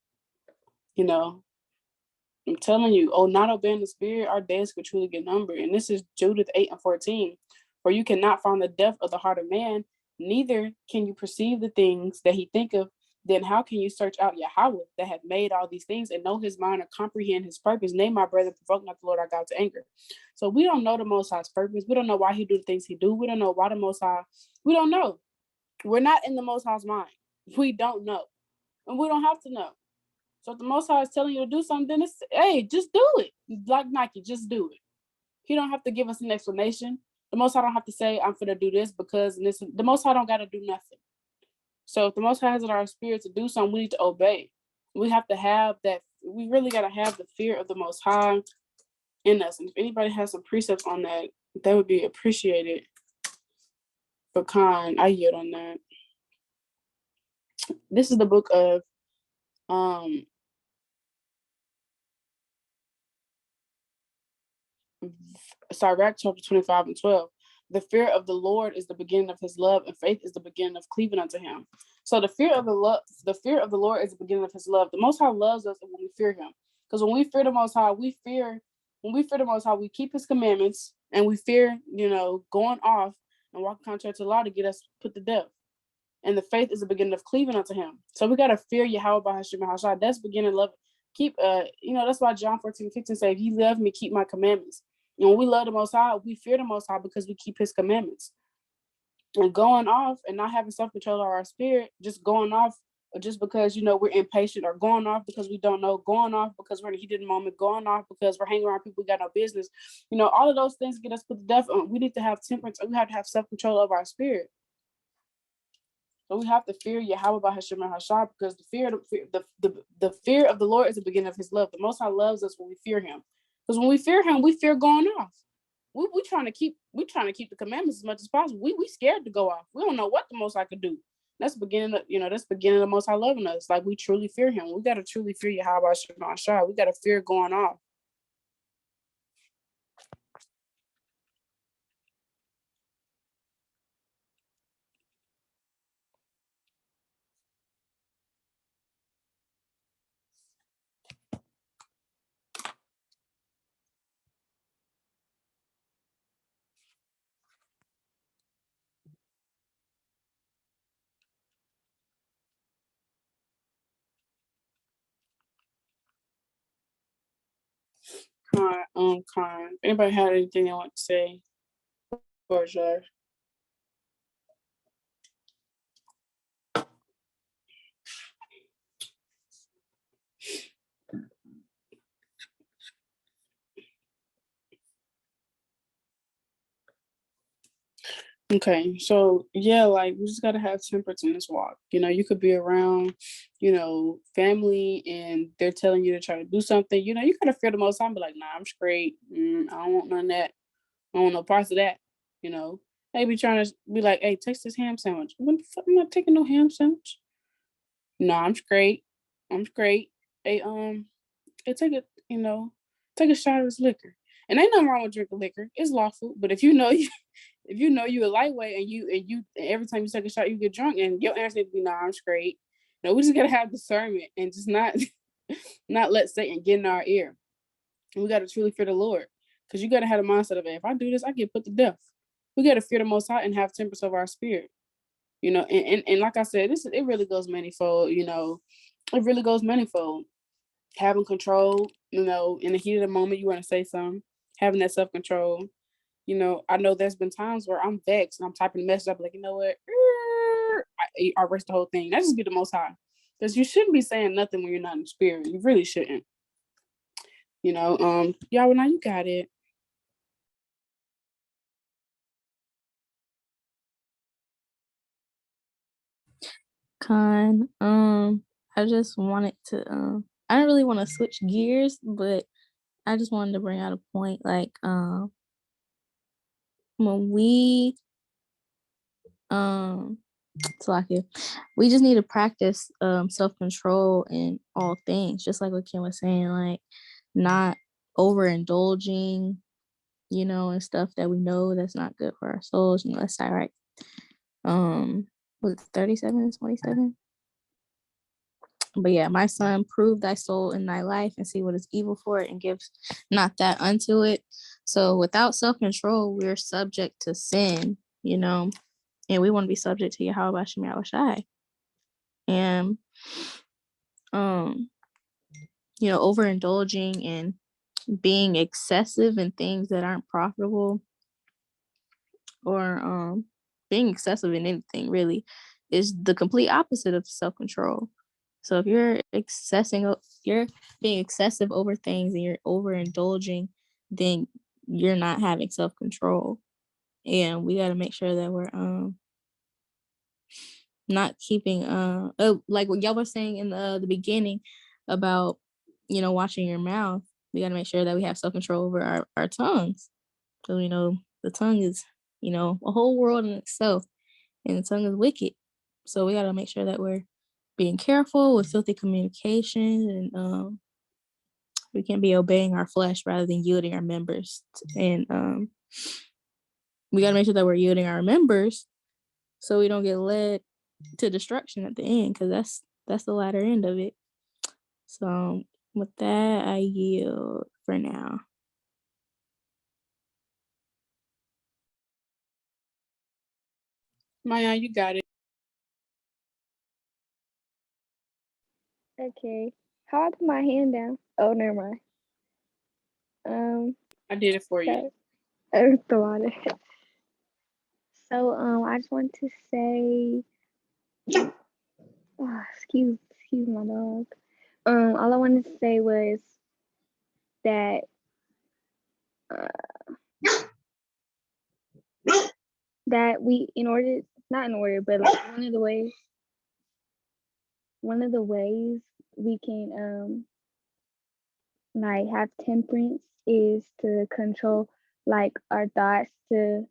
A: I'm telling you, not obeying the Spirit, our days could truly get numbered. And this is Judith 8:14. For you cannot find the depth of the heart of man, neither can you perceive the things that he thinketh. Then how can you search out Yahweh that hath made all these things and know his mind or comprehend his purpose? Nay, my brother, provoke not the Lord our God to anger. So we don't know the Most High's purpose. We don't know why he do the things he do. We don't know why the Most High, we don't know. We're not in the Most High's mind. We don't know. And we don't have to know. So if the Most High is telling you to do something, then it's, hey, just do it. Like Nike, just do it. He don't have to give us an explanation. The Most High don't have to say, I'm going to do this because this. The Most High don't got to do nothing. So if the Most High has in our spirit to do something, we need to obey. We have to have that. We really got to have the fear of the Most High in us. And if anybody has some precepts on that, that would be appreciated. For Khan, I yield on that. This is the book of Sirach chapter 25 and 12. The fear of the Lord is the beginning of his love, and faith is the beginning of cleaving unto him. So the fear of the Lord is the beginning of his love. The Most High loves us when we fear him. Because when we fear the Most High, we keep his commandments, and we fear, going off and walking contrary to the law to get us put to death. And the faith is the beginning of cleaving unto him. So we gotta fear Yahweh by Hashem Hashai. That's beginning love. Keep that's why John 14:15 says, if you love me, keep my commandments. And when we love the Most High, we fear the Most High because we keep his commandments. And going off and not having self-control of our spirit, just going off just because we're impatient, or going off because we don't know, going off because we're in a heated moment, going off because we're hanging around people we got no business. All of those things get us put to death. We need to have temperance. We have to have self-control of our spirit. So we have to fear Yahweh by Hashem and Hashar, because the fear of the Lord is the beginning of his love. The Most High loves us when we fear him. Because when we fear him, we fear going off. We trying to keep the commandments as much as possible. We scared to go off. We don't know what the Most High could do. That's beginning of the Most High loving us. Like, we truly fear him. We gotta truly fear Yahweh by Hashem and Hashar. We gotta fear going off. Con. Anybody had anything they want to say? Or sure. Okay, so yeah, like we just gotta have temperance in this walk. You could be around, family, and they're telling you to try to do something. You gotta fear the Most High and be like, nah, I'm straight. I don't want none of that. I don't want no parts of that. You know, they be trying to be like, hey, taste this ham sandwich. What the fuck? I'm not taking no ham sandwich. No, I'm straight. I'm straight. Hey, take a take a shot of this liquor. And ain't nothing wrong with drinking liquor. It's lawful. But if you know you if you know you a lightweight and every time you take a shot you get drunk and your answer needs to be nah, I'm straight. No, we just gotta have discernment and just not not let Satan get in our ear. And we gotta truly fear the Lord. Because you gotta have the mindset of if I do this, I get put to death. We gotta fear the Most High and have temperance of our spirit. And like I said, it really goes manifold. It really goes manifold. Having control, in the heat of the moment, you want to say something, having that self control. I know there's been times where I'm vexed and I'm typing a message up like, you know what, I erase the whole thing. That just be the Most High, because you shouldn't be saying nothing when you're not in the spirit. You really shouldn't. Y'all, now you got it.
E: I just wanted to I don't really want to switch gears, but I just wanted to bring out a point like when we it's like we just need to practice self-control in all things, just like what Kim was saying, like not overindulging, and stuff that we know that's not good for our souls. That's right. Was it 37 and 27? But yeah, my son, prove thy soul in thy life and see what is evil for it and gives not that unto it. So without self-control, we're subject to sin, and we want to be subject to Yahweh Bashem Yahushai. And overindulging and being excessive in things that aren't profitable, or being excessive in anything really, is the complete opposite of self-control. So if you're being excessive over things and you're overindulging, then you're not having self-control. And we got to make sure that we're not keeping like what y'all was saying in the beginning about watching your mouth. We got to make sure that we have self-control over our tongues. So the tongue is a whole world in itself, and the tongue is wicked. So we got to make sure that we're being careful with filthy communication, and we can be obeying our flesh rather than yielding our members. And we got to make sure that we're yielding our members so we don't get led to destruction at the end, because that's the latter end of it. So with that, I yield for now.
A: Maya, you got it.
C: Okay. How I put my hand down? Oh, never mind.
A: I did it for you.
C: The water. So I just want to say, excuse my dog. All I wanted to say was that that we, not in order, but like one of the ways we can like have temperance is to control like our thoughts, to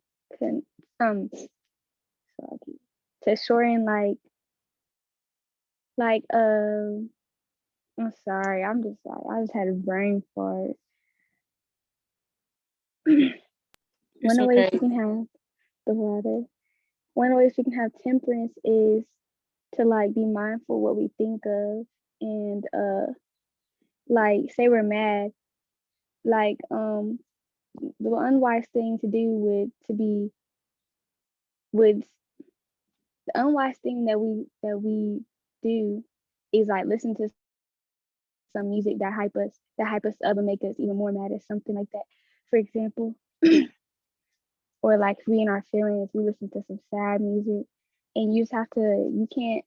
C: shorten I'm sorry, I just had a brain fart. One of the ways we can have the water. One of the ways we can have temperance is to like be mindful what we think of, and like say we're mad, like the unwise thing to do would the unwise thing that we do is like listen to some music that hype us up and make us even more mad, or something like that, for example. Or like if we in our feelings, we listen to some sad music, and you just have to, you can't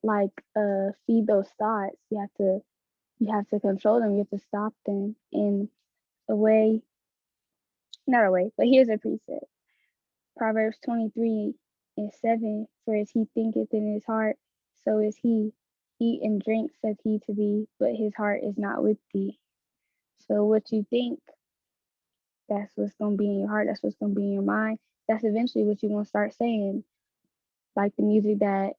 C: like feed those thoughts. You have to control them. You have to stop them. And away, not away, but here's a precept. Proverbs 23:7, for as he thinketh in his heart, so is he. Eat and drink, saith he to thee, but his heart is not with thee. So what you think, that's what's going to be in your heart. That's what's going to be in your mind. That's eventually what you're going to start saying. Like the music that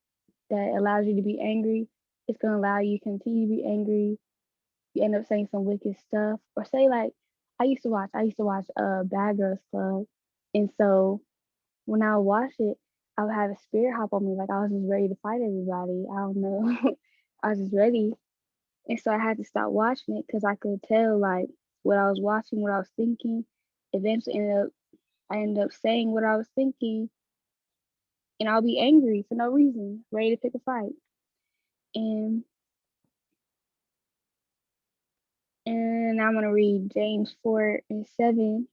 C: allows you to be angry, it's going to allow you to continue to be angry. You end up saying some wicked stuff. Or say like, I used to watch Bad Girls Club. And so when I would watch it, I would have a spirit hop on me. Like I was just ready to fight everybody. I don't know. I was just ready. And so I had to stop watching it because I could tell like what I was watching, what I was thinking. Eventually I ended up saying what I was thinking, and I'll be angry for no reason, ready to pick a fight. And I'm gonna read James 4:7,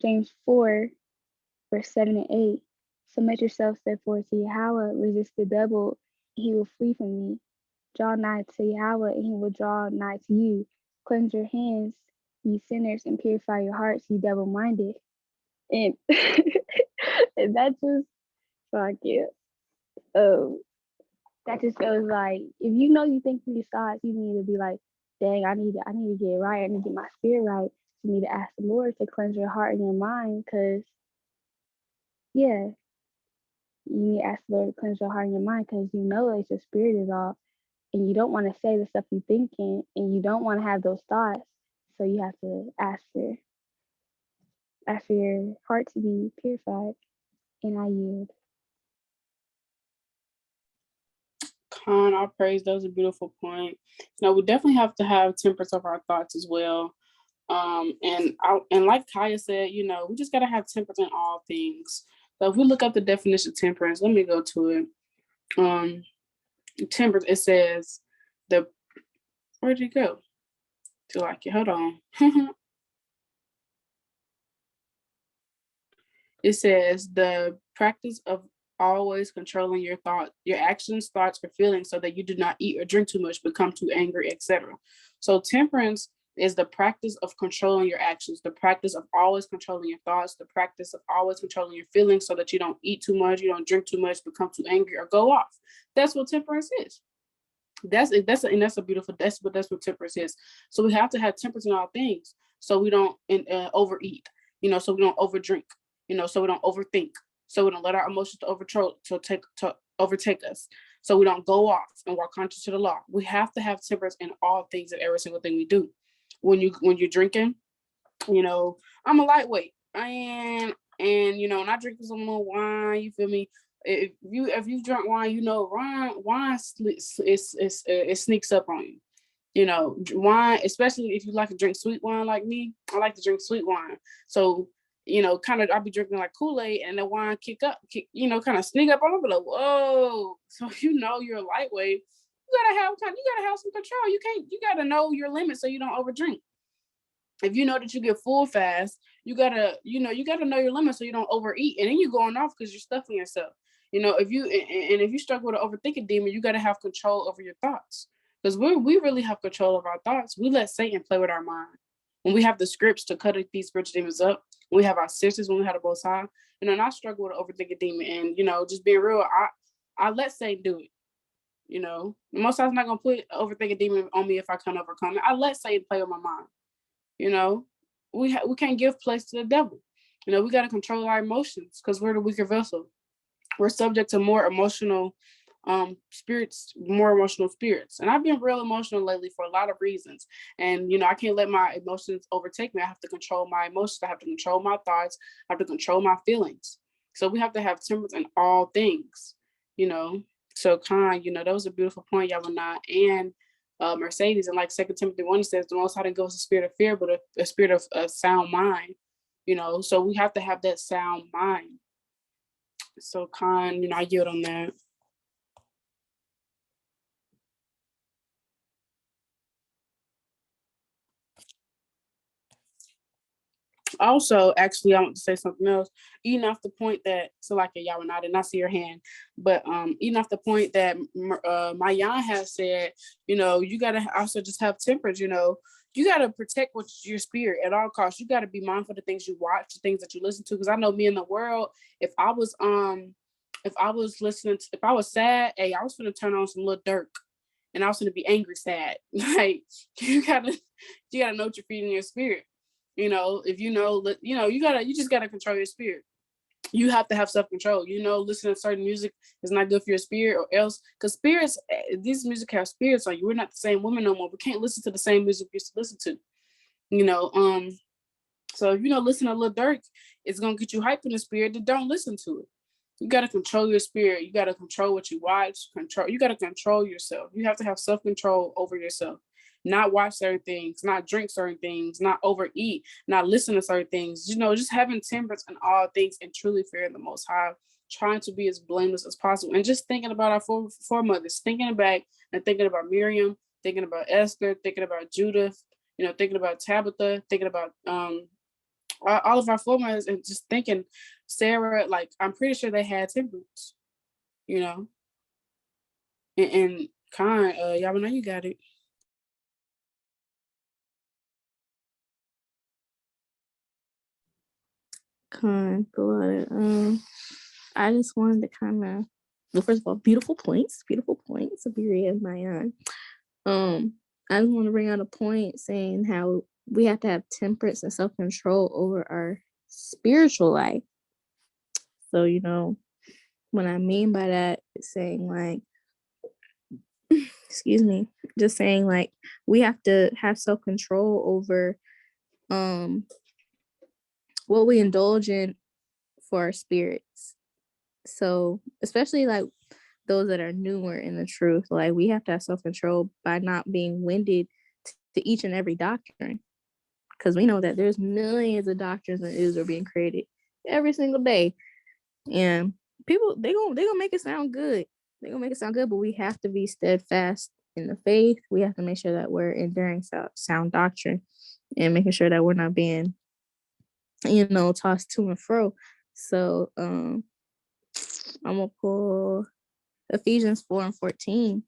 C: James 4:7-8. Submit yourselves therefore to Yahweh, resist the devil, and he will flee from you. Draw nigh to Yahweh, and he will draw nigh to you. Cleanse your hands, ye sinners, and purify your hearts, ye double-minded. And and that just like it. That just goes like, if you know you think these thoughts, you need to be like, dang, I need to get right. I need to get my spirit right. You need to ask the Lord to cleanse your heart and your mind, because yeah, you need to ask the Lord to cleanse your heart and your mind, because you know that your spirit is off, and you don't want to say the stuff you're thinking, and you don't want to have those thoughts. So you have to ask for your heart to be purified. And I yield.
A: All praise. That was a beautiful point. No, we definitely have to have temperance of our thoughts as well. And like Kaya said, we just gotta have temperance in all things. So if we look up the definition of temperance, let me go to it. Temperance, it says where'd it go? To like it, hold on. It says the practice of always controlling your actions, thoughts, or feelings, so that you do not eat or drink too much, become too angry, etc. So temperance is the practice of controlling your actions, the practice of always controlling your thoughts, the practice of always controlling your feelings, so that you don't eat too much, you don't drink too much, become too angry, or go off. That's what temperance is. That's what temperance is. So we have to have temperance in all things, so we don't overeat, so we don't overdrink, so we don't overthink, so we don't let our emotions overtake us, so we don't go off and walk contrary to the law. We have to have temperance in all things and every single thing we do. When you're drinking, I'm a lightweight, and not drinking some more wine. You feel me? If you drunk wine, wine it sneaks up on you. Wine, especially if you like to drink sweet wine like me. I like to drink sweet wine. So, kind of I'll be drinking like Kool-Aid, and the wine kind of sneak up on me, like, whoa. So you're a lightweight. You gotta have some control. You gotta know your limits so you don't overdrink. If you know that you get full fast, you gotta know your limits so you don't overeat, and then you're going off because you're stuffing yourself. If you struggle with an overthinking demon, you gotta have control over your thoughts, because we really have control of our thoughts. We let Satan play with our mind. When we have the scripts to cut these spiritual demons up, when we have our sisters, when we have the Most High, and I struggle with an overthinking demon, and just being real, I let Satan do it. The Most High's not gonna put overthinking demon on me if I can't overcome it. I let Satan play with my mind. We can't give place to the devil. We got to control our emotions, because we're the weaker vessel. We're subject to more emotional spirits, and I've been real emotional lately for a lot of reasons, and I can't let my emotions overtake me. I have to control my emotions. I have to control my thoughts. I have to control my feelings. So we have to have temperance in all things. So that was a beautiful point, Yavana and Mercedes. And like 2 Timothy 1 says, the Most High didn't give us a spirit of fear, but a spirit of a sound mind. So we have to have that sound mind. So I yield on that. Also, actually, I want to say something else. Even off the point that, so like y'all, I did not see your hand, but even off the point that Mayan has said, you gotta also just have temperance. You you got to protect your spirit at all costs. You got to be mindful of the things you watch, the things that you listen to. Because I know me in the world, if I was sad, hey, I was gonna turn on some Lil Durk, and I was gonna be angry sad. Like you gotta know what you're feeding your spirit. If you just gotta control your spirit. You have to have self-control. Listening to certain music is not good for your spirit, or else, because spirits, these music have spirits on you. We're not the same woman no more. We can't listen to the same music we used to listen to. So if listen to Lil Durk, it's gonna get you hype in the spirit. Then don't listen to it. You gotta control your spirit. You gotta control what you watch. You gotta control yourself. You have to have self-control over yourself. Not watch certain things, not drink certain things, not overeat, not listen to certain things. Just having temperance in all things and truly fearing the Most High, trying to be as blameless as possible, and just thinking about our foremothers, thinking back and thinking about Miriam, thinking about Esther, thinking about Judith, thinking about Tabitha, thinking about all of our foremothers, and just thinking Sarah. Like, I'm pretty sure they had temperance, and Khan, y'all know you got it.
E: I just wanted to kind of, well, first of all, beautiful points, Abiria and Mayan. I just want to bring out a point saying how we have to have temperance and self-control over our spiritual life. So, what I mean by that is saying, like, excuse me, just saying, like, we have to have self-control over what we indulge in for our spirits. So especially like those that are newer in the truth, like we have to have self-control by not being winded to each and every doctrine, because we know that there's millions of doctrines in Israel being created every single day, and people they gonna make it sound good. But we have to be steadfast in the faith. We have to make sure that we're enduring sound doctrine and making sure that we're not being tossed to and fro. So I'm gonna pull Ephesians 4:14,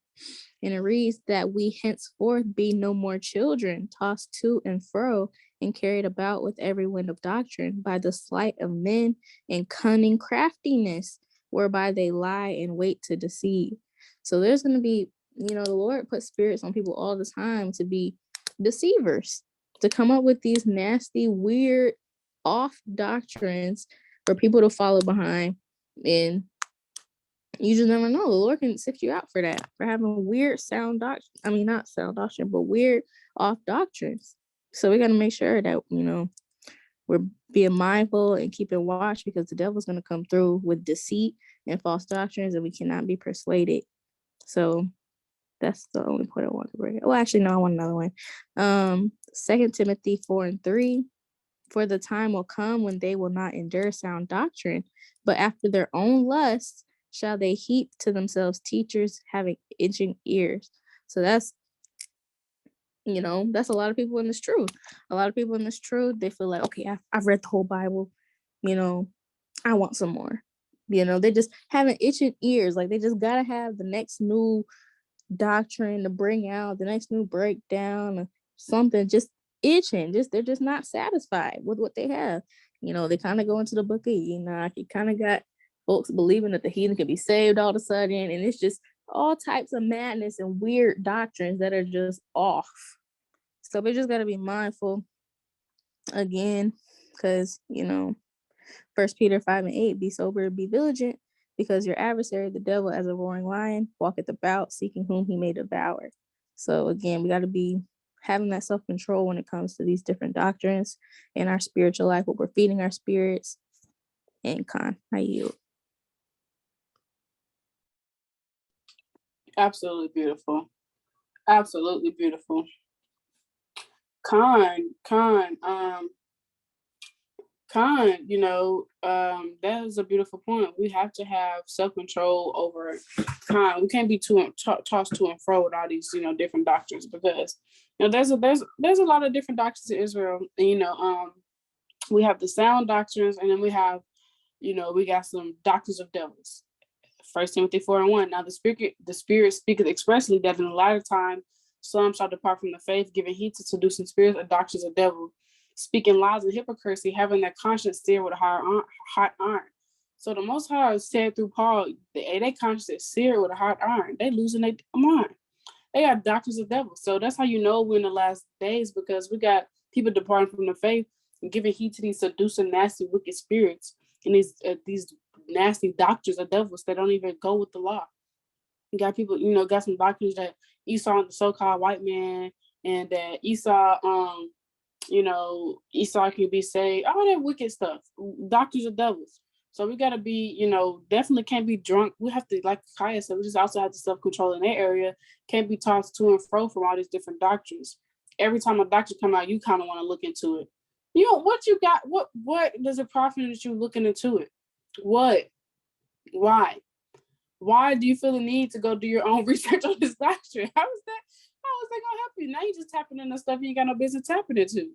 E: and it reads that we henceforth be no more children, tossed to and fro and carried about with every wind of doctrine by the sleight of men and cunning craftiness, whereby they lie in wait to deceive. So there's going to be, the Lord put spirits on people all the time to be deceivers, to come up with these nasty, weird, off doctrines for people to follow behind. And you just never know. The Lord can sift you out for that, for having weird sound doctrine. I mean, not sound doctrine, but weird off doctrines. So we got to make sure that, we're being mindful and keeping watch, because the devil's going to come through with deceit and false doctrines, and we cannot be persuaded. So that's the only point I want to bring. Well, actually, no, I want another one. 2 Timothy 4:3. For the time will come when they will not endure sound doctrine, but after their own lusts shall they heap to themselves teachers having itching ears. So that's a lot of people in this truth. They feel like, okay, I've read the whole Bible, I want some more. They just having itching ears. Like, they just gotta have the next new doctrine to bring out, the next new breakdown or something, just itching. They're just not satisfied with what they have. They kind of go into the book of Enoch. You kind of got folks believing that the heathen can be saved all of a sudden, and it's just all types of madness and weird doctrines that are just off. So we just got to be mindful again, because 1 Peter 5:8, be sober and be vigilant, because your adversary, the devil, as a roaring lion, walketh about, seeking whom he may devour. So again, we got to be having that self-control when it comes to these different doctrines in our spiritual life, what we're feeding our spirits. And I yield.
A: Absolutely beautiful. Absolutely beautiful. That is a beautiful point. We have to have self-control over we can't be tossed to and fro with all these, different doctrines, because there's a lot of different doctrines in Israel. And, we have the sound doctrines, and then we have, we got some doctrines of devils. 1 Timothy 4:1. Now the spirit speaketh expressly that in the latter time Some shall depart from the faith, giving heed to seducing spirits and doctrines of devil, speaking lies and hypocrisy, having their conscience seared with a hot iron. So the Most High said through Paul, they conscience is seared with a hot iron. They losing their mind. They got doctrines of devil. So that's how you know we're in the last days, because we got people departing from the faith and giving heed to these seducing, nasty, wicked spirits and these nasty doctrines of devils that don't even go with the law. You got people, got some doctrines that Esau, the so-called white man, and that Esau, Esau can be saved, all that wicked stuff, doctrines of devils. So we got to be, definitely can't be drunk. We have to, like Kaya said, we just also have to self-control in that area. Can't be tossed to and fro from all these different doctrines. Every time a doctrine come out, you kind of want to look into it. What you got? What does it profit that you looking into it? What? Why? Why do you feel the need to go do your own research on this doctrine? How is that gonna help you? Now you just tapping into stuff you ain't got no business tapping into.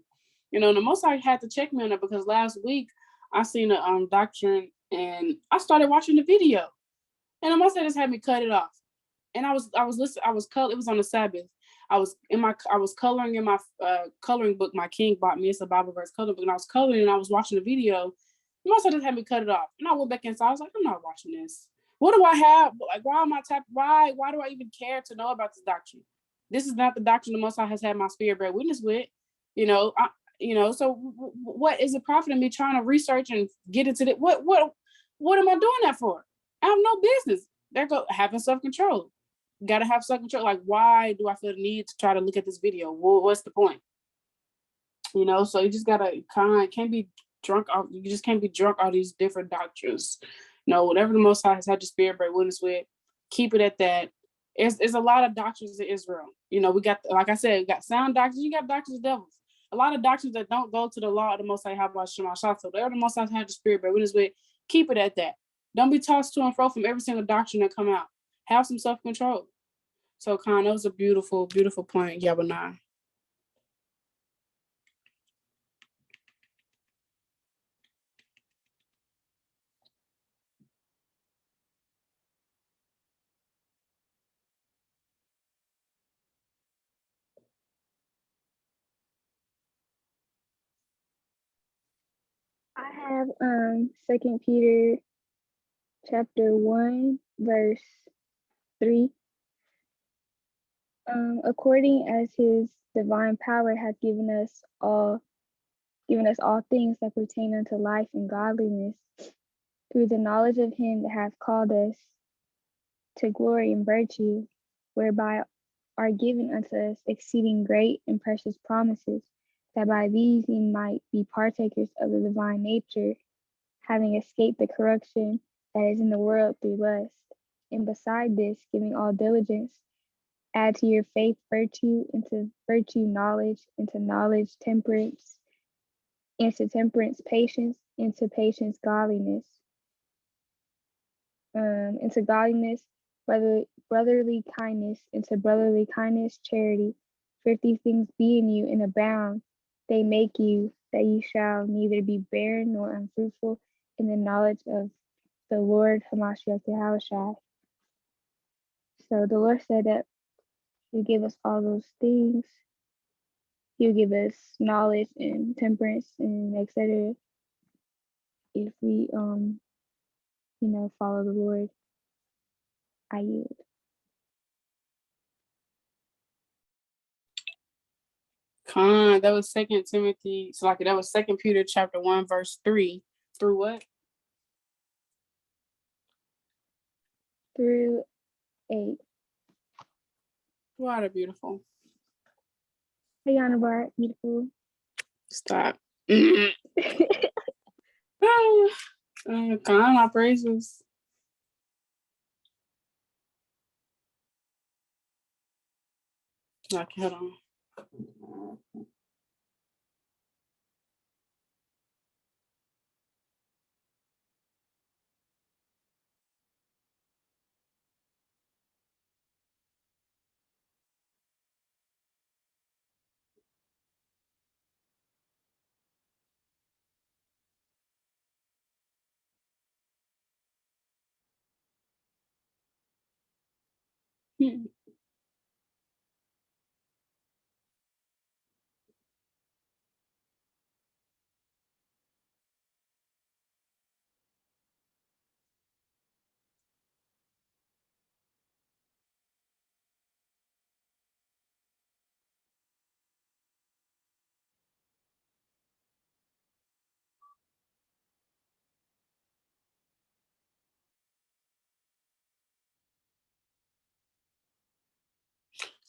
A: The Most High had to check me on it, because last week I seen a doctrine and I started watching the video, and the Most High just had me cut it off. And I was listening. It was on the Sabbath. I was coloring in my coloring book. My king bought me. It's a Bible verse coloring book, and I was coloring and I was watching the video. The Most High just had me cut it off, and I went back inside. I was like, I'm not watching this. What do I have? Like, why am I why do I even care to know about this doctrine? This is not the doctrine the Most High has had my spirit bear witness with. So what is it profiting me trying to research and get into it? What am I doing that for? I have no business. There go having self-control. Gotta have self-control. Like, why do I feel the need to try to look at this video? What's the point? So you just gotta can't be drunk. You just can't be drunk all these different doctrines. Whatever the Most High has had your spirit bear witness with, keep it at that. There's a lot of doctrines in Israel. We got, like I said, we got sound doctrines. You got doctrines of devils. A lot of doctrines that don't go to the law of the Most High. How about Shema Shah? So whatever the Most High has had your spirit bear witness with, keep it at that. Don't be tossed to and fro from every single doctrine that come out. Have some self-control. So, Khan, that was a beautiful, beautiful point, Yabanai.
C: I have 2 Peter chapter 1 verse 3. According as his divine power hath given us all things that pertain unto life and godliness, through the knowledge of him that hath called us to glory and virtue, whereby are given unto us exceeding great and precious promises, that by these ye might be partakers of the divine nature, having escaped the corruption that is in the world through lust. And beside this, giving all diligence, add to your faith virtue, into virtue knowledge, into knowledge temperance, into temperance patience, into patience godliness, into godliness brotherly kindness, into brotherly kindness charity. For if these things be in you and abound, they make you that ye shall neither be barren nor unfruitful in the knowledge of the Lord Hamashiach Yahushua. So the Lord said that He'll give us all those things. He'll give us knowledge and temperance and etc. if we follow the Lord. I yield.
A: Khan, that was 2 Timothy. So like that was 2 Peter chapter 1 verse 3 through what?
C: Through 8.
A: Water beautiful.
C: Hey, Yana Bar, beautiful.
A: Stop. Khan, my praises. Okay, hold on.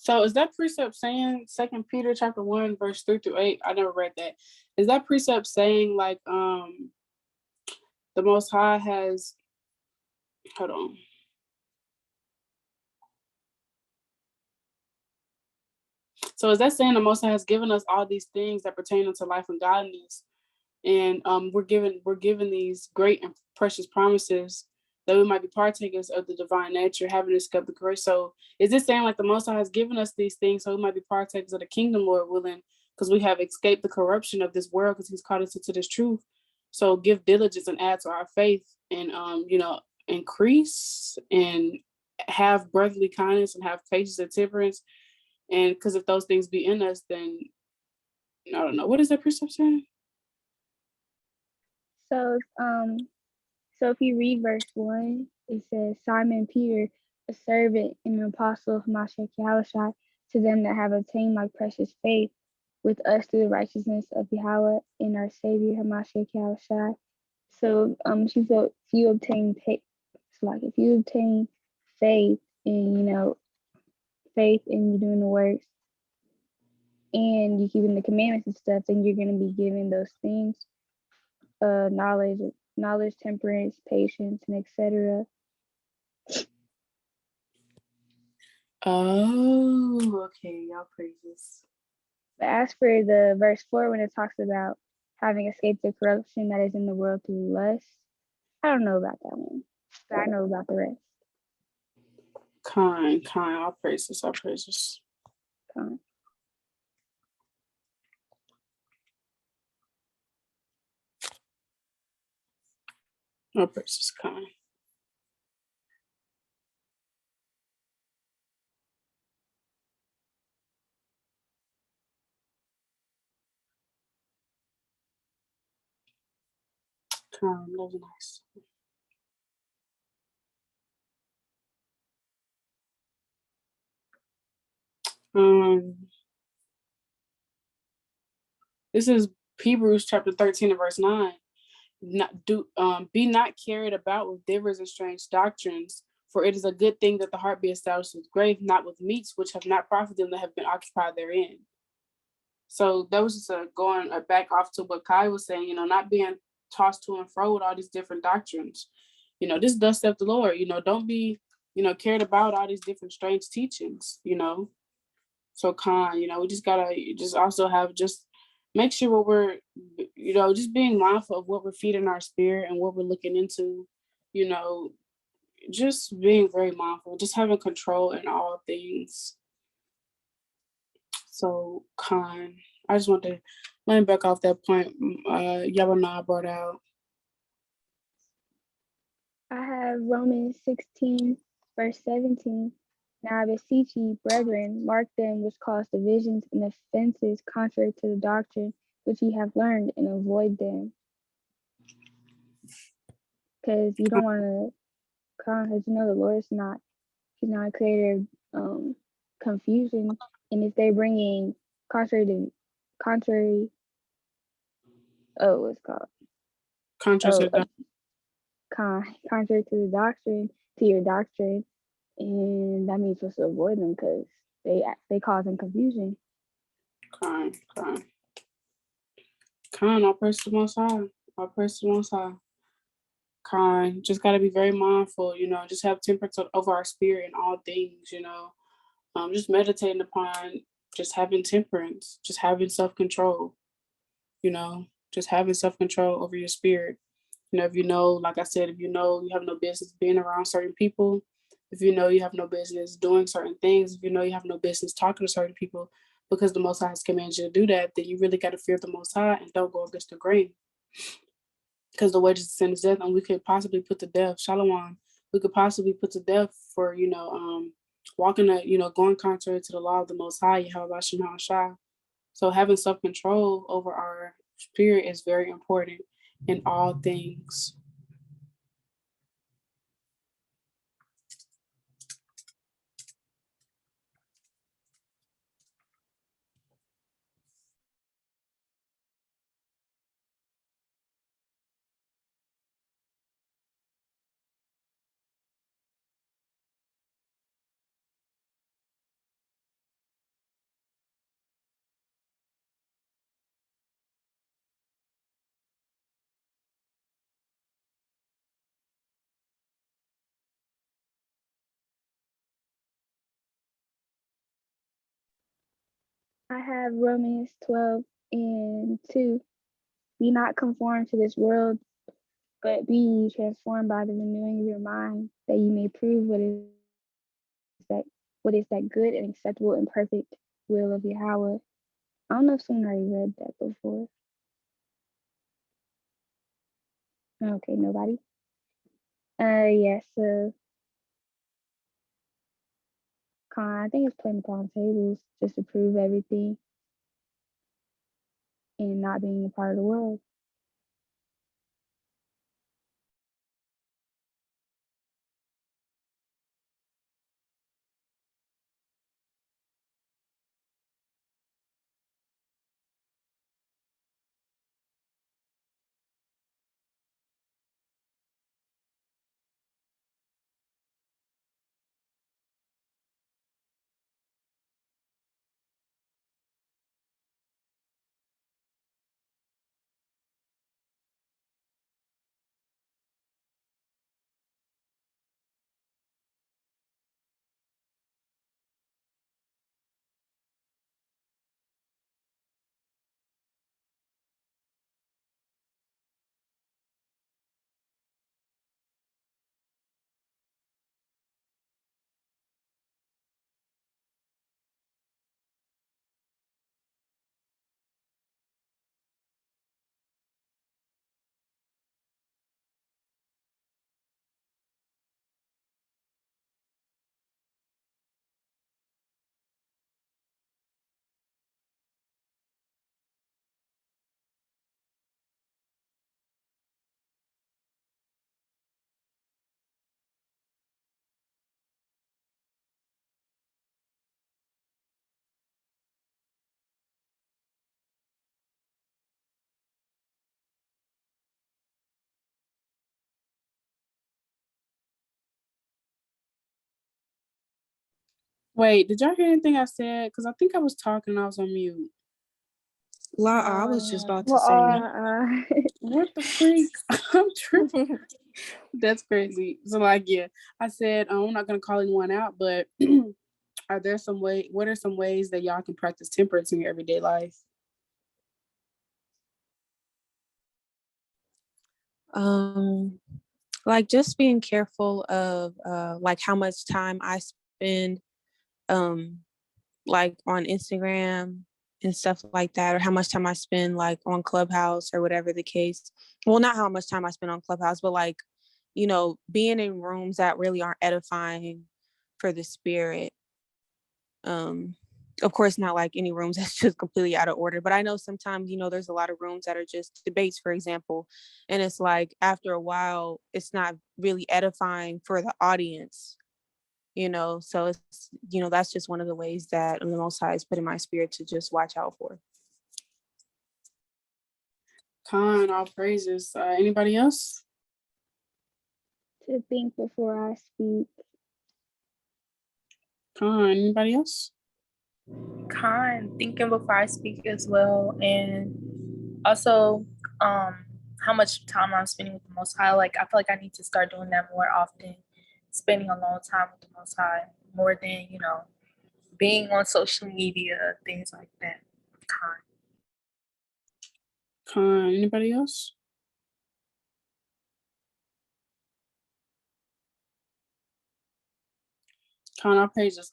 A: So is that precept saying 2 Peter chapter 1 verse 3-8? I never read that. Is that precept saying like the Most High has, hold on. So is that saying the Most High has given us all these things that pertain unto life and godliness, and we're given these great and precious promises that we might be partakers of the divine nature, having escaped the grace. So is this saying like the Most High has given us these things so we might be partakers of the kingdom, Lord willing, because we have escaped the corruption of this world because He's called us into this truth. So give diligence and add to our faith, and increase and have brotherly kindness and have patience and temperance. And because if those things be in us, then I don't know. What is that precept saying?
C: So if you read verse 1, it says, Simon Peter, a servant and an apostle of Mashiach Yahushua, to them that have obtained like precious faith with us through the righteousness of Yahweh and our Savior Hamashiach Yahushua. So if you obtain faith and faith and you're doing the works and you keeping the commandments and stuff, then you're gonna be given those things, knowledge, temperance, patience, and etc.
A: Oh, okay. Y'all praises.
C: But as for the verse 4, when it talks about having escaped the corruption that is in the world through lust, I don't know about that one, but I know about the rest.
A: Kind. All praises.
C: Kind.
A: All praises, kind. Kind. That was nice. This is Hebrews chapter 13 and verse 9. Be not carried about with divers and strange doctrines, for it is a good thing that the heart be established with grave, not with meats which have not profited them that have been occupied therein. So that was just going back off to what Kai was saying, not being tossed to and fro with all these different doctrines. This does saith the Lord. Don't be, cared about all these different strange teachings, So we just gotta just also have just make sure what we're, just being mindful of what we're feeding our spirit and what we're looking into, just being very mindful, just having control in all things. So I just want to land back off that point Yabana brought out.
C: I have Romans 16, verse 17. Now I beseech ye, brethren, mark them which cause divisions and offenses contrary to the doctrine which ye have learned, and avoid them. Because you don't want to, because the Lord is not, He's not a creator of confusion. And if they're bringing contrary, what's called?
A: Contrary
C: Contrary to the doctrine, to your doctrine, and that means we're supposed to avoid them because they causing confusion.
A: All praise to the Most High. All praise to the Most High. Just got to be very mindful, just have temperance over our spirit in all things, just meditating upon just having temperance, just having self-control, just having self-control over your spirit. If like I said, if you have no business being around certain people, if you have no business doing certain things, if you have no business talking to certain people, because the Most High has commanded you to do that, then you really got to fear the Most High and don't go against the grain. Because the wages of sin is death, and we could possibly put to death, Shalom, we could possibly put to death for, walking, going contrary to the law of the Most High, Yahweh Shah. So having self-control over our spirit is very important in all things.
C: I have Romans 12:2. Be not conformed to this world, but be ye transformed by the renewing of your mind, that you may prove what is that good and acceptable and perfect will of Yahweh. I don't know if someone already read that before. Okay, nobody. Yeah, so I think it's putting upon tables just to prove everything and not being a part of the world.
A: Wait, did y'all hear anything I said? Because I think I was talking and I was on mute.
B: I was just about to
C: Well,
B: say.
A: What the freak? I'm tripping. That's crazy. So like, yeah, I said I'm not gonna call anyone out, but what are some ways that y'all can practice temperance in your everyday life?
B: Like just being careful of like how much time I spend like on Instagram and stuff like that, or how much time I spend like on Clubhouse or whatever the case. Well, not how much time I spend on Clubhouse, but like, being in rooms that really aren't edifying for the spirit. Of course, not like any rooms that's just completely out of order, but I know sometimes, there's a lot of rooms that are just debates, for example, and it's like after a while, it's not really edifying for the audience, so it's, that's just one of the ways that the Most High has put in my spirit to just watch out for.
A: All praises. Anybody else?
C: To think before I speak.
A: Anybody else?
E: Thinking before I speak as well, and also how much time I'm spending with the Most High. Like I feel like I need to start doing that more often, spending a long time with the Most High more than being on social media, things like that.
A: Anybody else? All praises.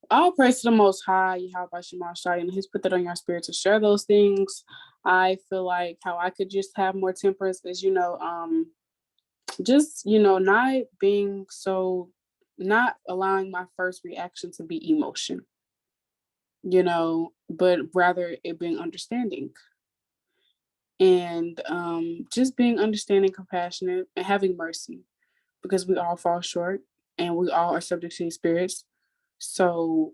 A: All praise to the Most High, Yahweh Shemashai, and He's put that on your spirit to share those things. I feel like how I could just have more temperance is, just not being so, not allowing my first reaction to be emotion, but rather it being understanding, and just being understanding, compassionate, and having mercy, because we all fall short and we all are subject to these spirits. So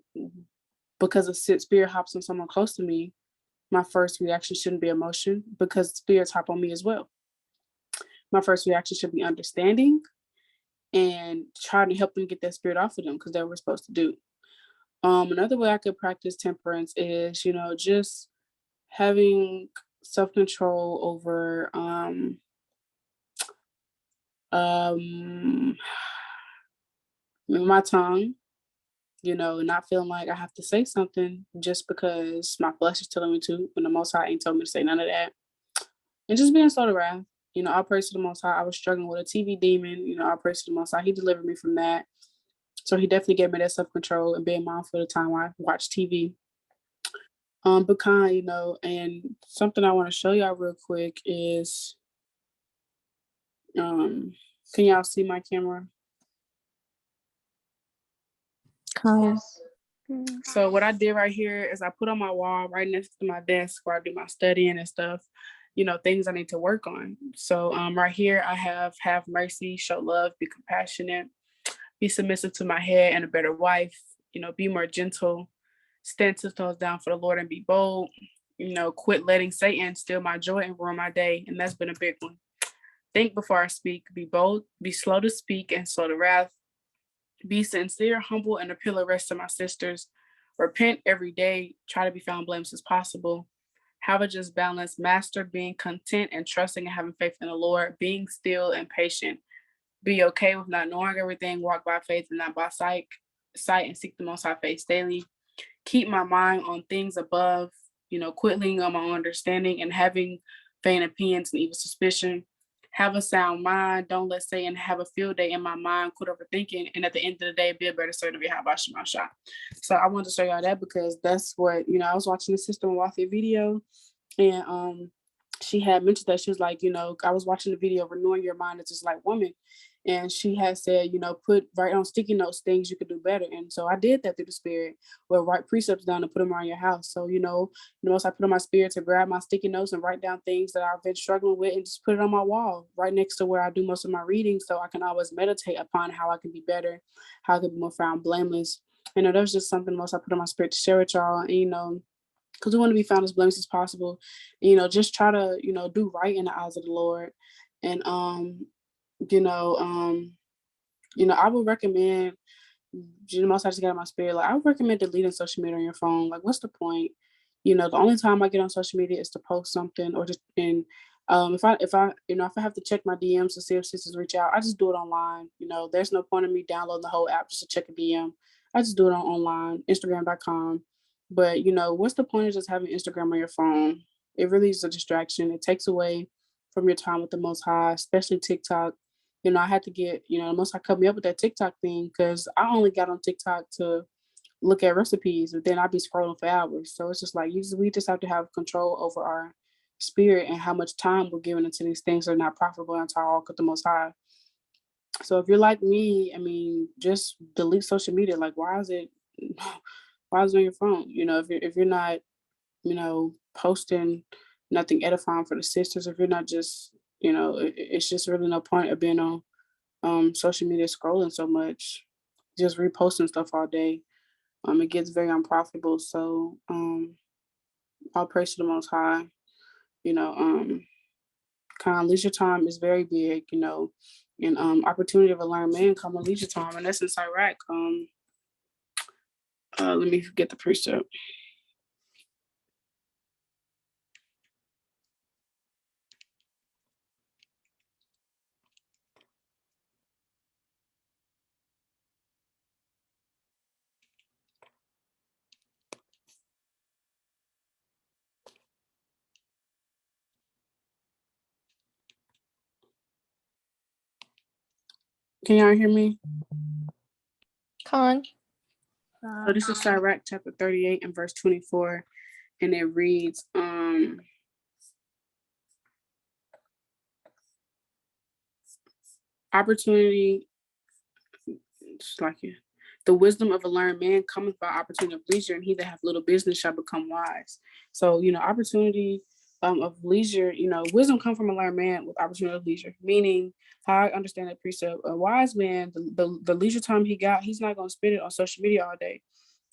A: because a spirit hops on someone close to me, my first reaction shouldn't be emotion, because spirits hop on me as well. My first reaction should be understanding and trying to help them get that spirit off of them, because that's what we're supposed to do. Another way I could practice temperance is, just having self-control over my tongue, not feeling like I have to say something just because my flesh is telling me to, when the Most High ain't told me to say none of that. And just being slow to wrath. I praise to the Most High. I was struggling with a TV demon. I praise to the Most High. He delivered me from that. So he definitely gave me that self-control and being mindful of the time I watch TV. But kind, and something I want to show y'all real quick is, can y'all see my camera?
E: Cause
A: So what I did right here is I put on my wall right next to my desk where I do my studying and stuff, things I need to work on. So right here I have mercy, show love, be compassionate, be submissive to my head and a better wife, be more gentle, stand 2 toes down for the Lord and be bold, quit letting Satan steal my joy and ruin my day. And that's been a big one. Think before I speak, be bold, be slow to speak and slow to wrath, be sincere, humble, and a pillar rest to my sisters. Repent every day, try to be found blameless as possible. Have a just balance, master being content and trusting and having faith in the Lord, being still and patient. Be okay with not knowing everything, walk by faith and not by sight, and seek the Most High face daily. Keep my mind on things above, quit leaning on my own understanding and having vain opinions and evil suspicion. Have a sound mind. Don't let Satan have a field day in my mind. Quit overthinking. And at the end of the day, be a better servant of Yahweh Shah. So I wanted to show y'all that because that's what, I was watching the Sister Wathi video, and she had mentioned that she was like, I was watching the video, renewing your mind as just like woman. And she had said, put right on sticky notes things you could do better. And so I did that through the spirit, where write precepts down and put them around your house. So, I put on my spirit to grab my sticky notes and write down things that I've been struggling with and just put it on my wall right next to where I do most of my reading. So I can always meditate upon how I can be better, how I can be more found blameless. That was just something most I put on my spirit to share with y'all. And, because we want to be found as blameless as possible. Just try to, do right in the eyes of the Lord. And, I would recommend, most I just got in my spirit, like I would recommend deleting social media on your phone. Like, what's the point? The only time I get on social media is to post something or just, and if I have to check my DMs to see if sisters reach out, I just do it online. There's no point in me downloading the whole app just to check a DM. I just do it on online, Instagram.com. But what's the point of just having Instagram on your phone? It really is a distraction. It takes away from your time with the Most High, especially TikTok. I had to get, the Most High cut me up with that TikTok thing because I only got on TikTok to look at recipes, and then I'd be scrolling for hours. So it's just like we just have to have control over our spirit and how much time we're giving into these things that are not profitable unto our the Most High. So if you're like me, just delete social media. Like, why is it on your phone? If you're not, posting nothing edifying for the sisters, if you're not just, it's just really no point of being on social media scrolling so much, just reposting stuff all day. It gets very unprofitable. So all praise to the Most High. Kind of leisure time is very big, and opportunity of a learned man come with leisure time, and that's in Iraq. Let me get the precept. Can y'all hear me?
E: Con.
A: So this is Sirach chapter 38 and verse 24, and it reads, opportunity, just like it. The wisdom of a learned man cometh by opportunity of leisure, and he that hath little business shall become wise. So, opportunity of leisure, wisdom come from a learned man with opportunity of leisure, meaning how I understand that precept, a wise man, the leisure time he got, he's not going to spend it on social media all day,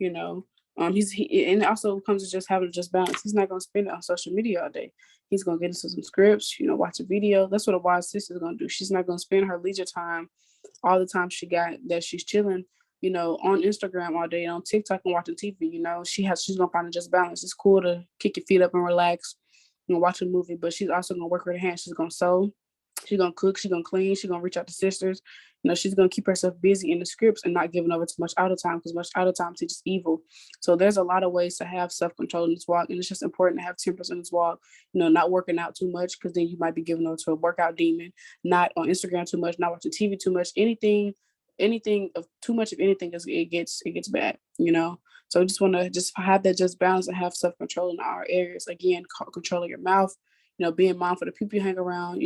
A: and it also comes to just having just balance. He's not going to spend it on social media all day. He's going to get into some scripts, watch a video. That's what a wise sister is going to do. She's not going to spend her leisure time all the time she got that she's chilling, on Instagram all day and on TikTok and watching TV. She's gonna find a just balance. It's cool to kick your feet up and relax and watch a movie, but she's also gonna work with her hands. She's gonna sew, she's gonna cook, she's gonna clean, she's gonna reach out to sisters, she's going to keep herself busy in the scripts and not giving over too much idle time, because much idle time teaches evil. So there's a lot of ways to have self-control in this walk. And it's just important to have temperance in this walk, not working out too much, because then you might be giving over to a workout demon, not on Instagram too much, not watching TV too much, anything of too much of anything, it gets bad, So I just want to just have that just balance and have self-control in our areas. Again, controlling your mouth, being mindful of the people you hang around,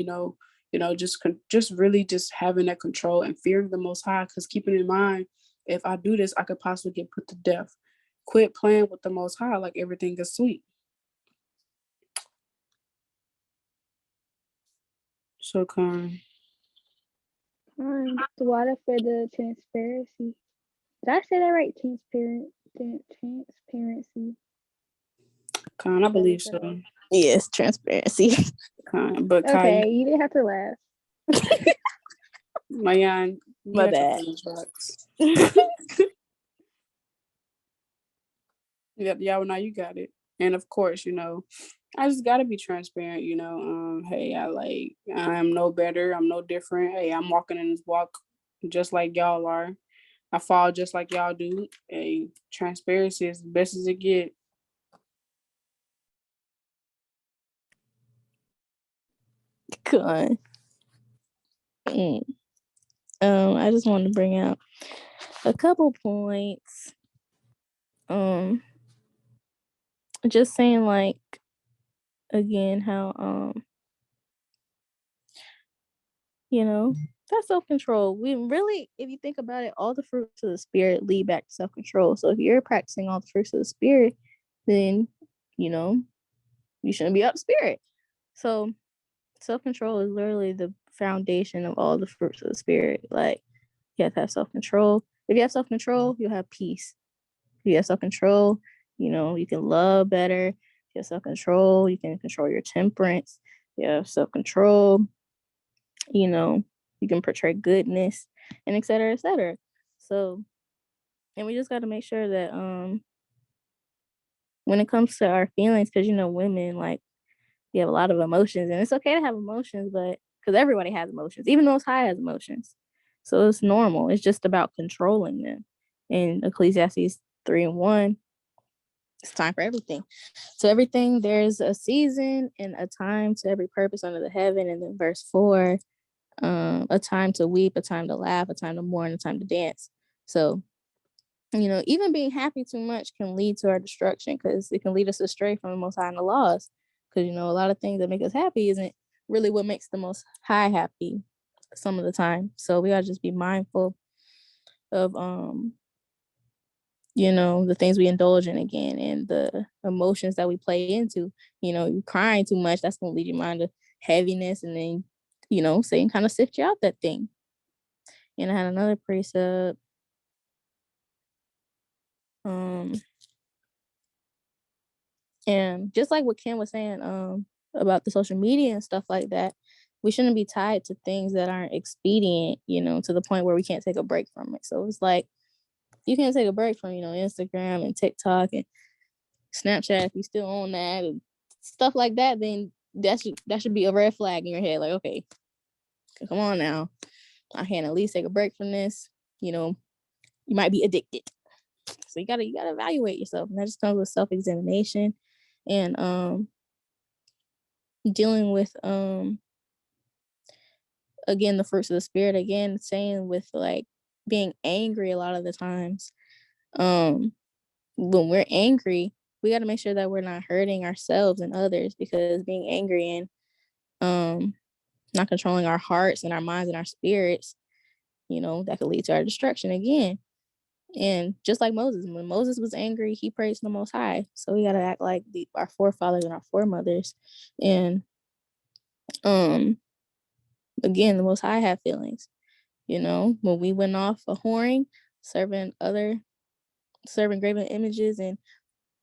A: just really just having that control and fearing the Most High, because keeping in mind, if I do this, I could possibly get put to death. Quit playing with the Most High like everything is sweet. So, Karen.
C: The water for the transparency. Did I say that right? Transparency.
A: Karen, I believe so.
E: Yes, transparency.
A: Karen, but
C: Okay,
A: Kai,
C: you didn't have to laugh.
A: Mayan,
E: My bad.
A: Yeah, now you got it. And of course, I just gotta be transparent, hey, I am no better, I'm no different. Hey, I'm walking in this walk just like y'all are. I fall just like y'all do. Hey, transparency is the best as it get.
E: Good. I just wanted to bring out a couple points. Just saying, like, again, how that self-control. We really, if you think about it, all the fruits of the spirit lead back to self-control. So if you're practicing all the fruits of the spirit, then you shouldn't be out of spirit. So self-control is literally the foundation of all the fruits of the spirit. Like, you have to have self-control. If you have self-control, you'll have peace. If you have self-control, you can love better. If you have self-control, you can control your temperance. You have self-control, you can portray goodness, and et cetera, et cetera. So, and we just got to make sure that when it comes to our feelings, because women, like, we have a lot of emotions, and it's okay to have emotions, but because everybody has emotions, even Most High has emotions, so it's normal. It's just about controlling them. In Ecclesiastes 3:1, it's time for everything. So everything, there's a season and a time to every purpose under the heaven. And then verse 4, a time to weep, a time to laugh, a time to mourn, a time to dance. So, even being happy too much can lead to our destruction, because it can lead us astray from the Most High and the laws. Because, a lot of things that make us happy isn't really what makes the Most High happy some of the time. So we gotta just be mindful of, the things we indulge in again, and the emotions that we play into. You crying too much, that's gonna lead your mind to heaviness, and then, Satan kind of sift you out that thing. And I had another precept. And just like what Ken was saying, about the social media and stuff like that, we shouldn't be tied to things that aren't expedient, to the point where we can't take a break from it. So it's like, you can't take a break from, Instagram and TikTok and Snapchat if you still own that and stuff like that, then that should be a red flag in your head. Like, okay, come on now, I can at least take a break from this. You might be addicted. So you gotta evaluate yourself. And that just comes with self-examination and dealing with again, the fruits of the spirit. Again, saying with, like, being angry a lot of the times. When we're angry, we got to make sure that we're not hurting ourselves and others, because being angry and not controlling our hearts and our minds and our spirits, that could lead to our destruction again. And just like Moses, when Moses was angry, he praised the Most High. So we got to act like our forefathers and our foremothers. And again, the Most High had feelings. When we went off a whoring, serving graven images, and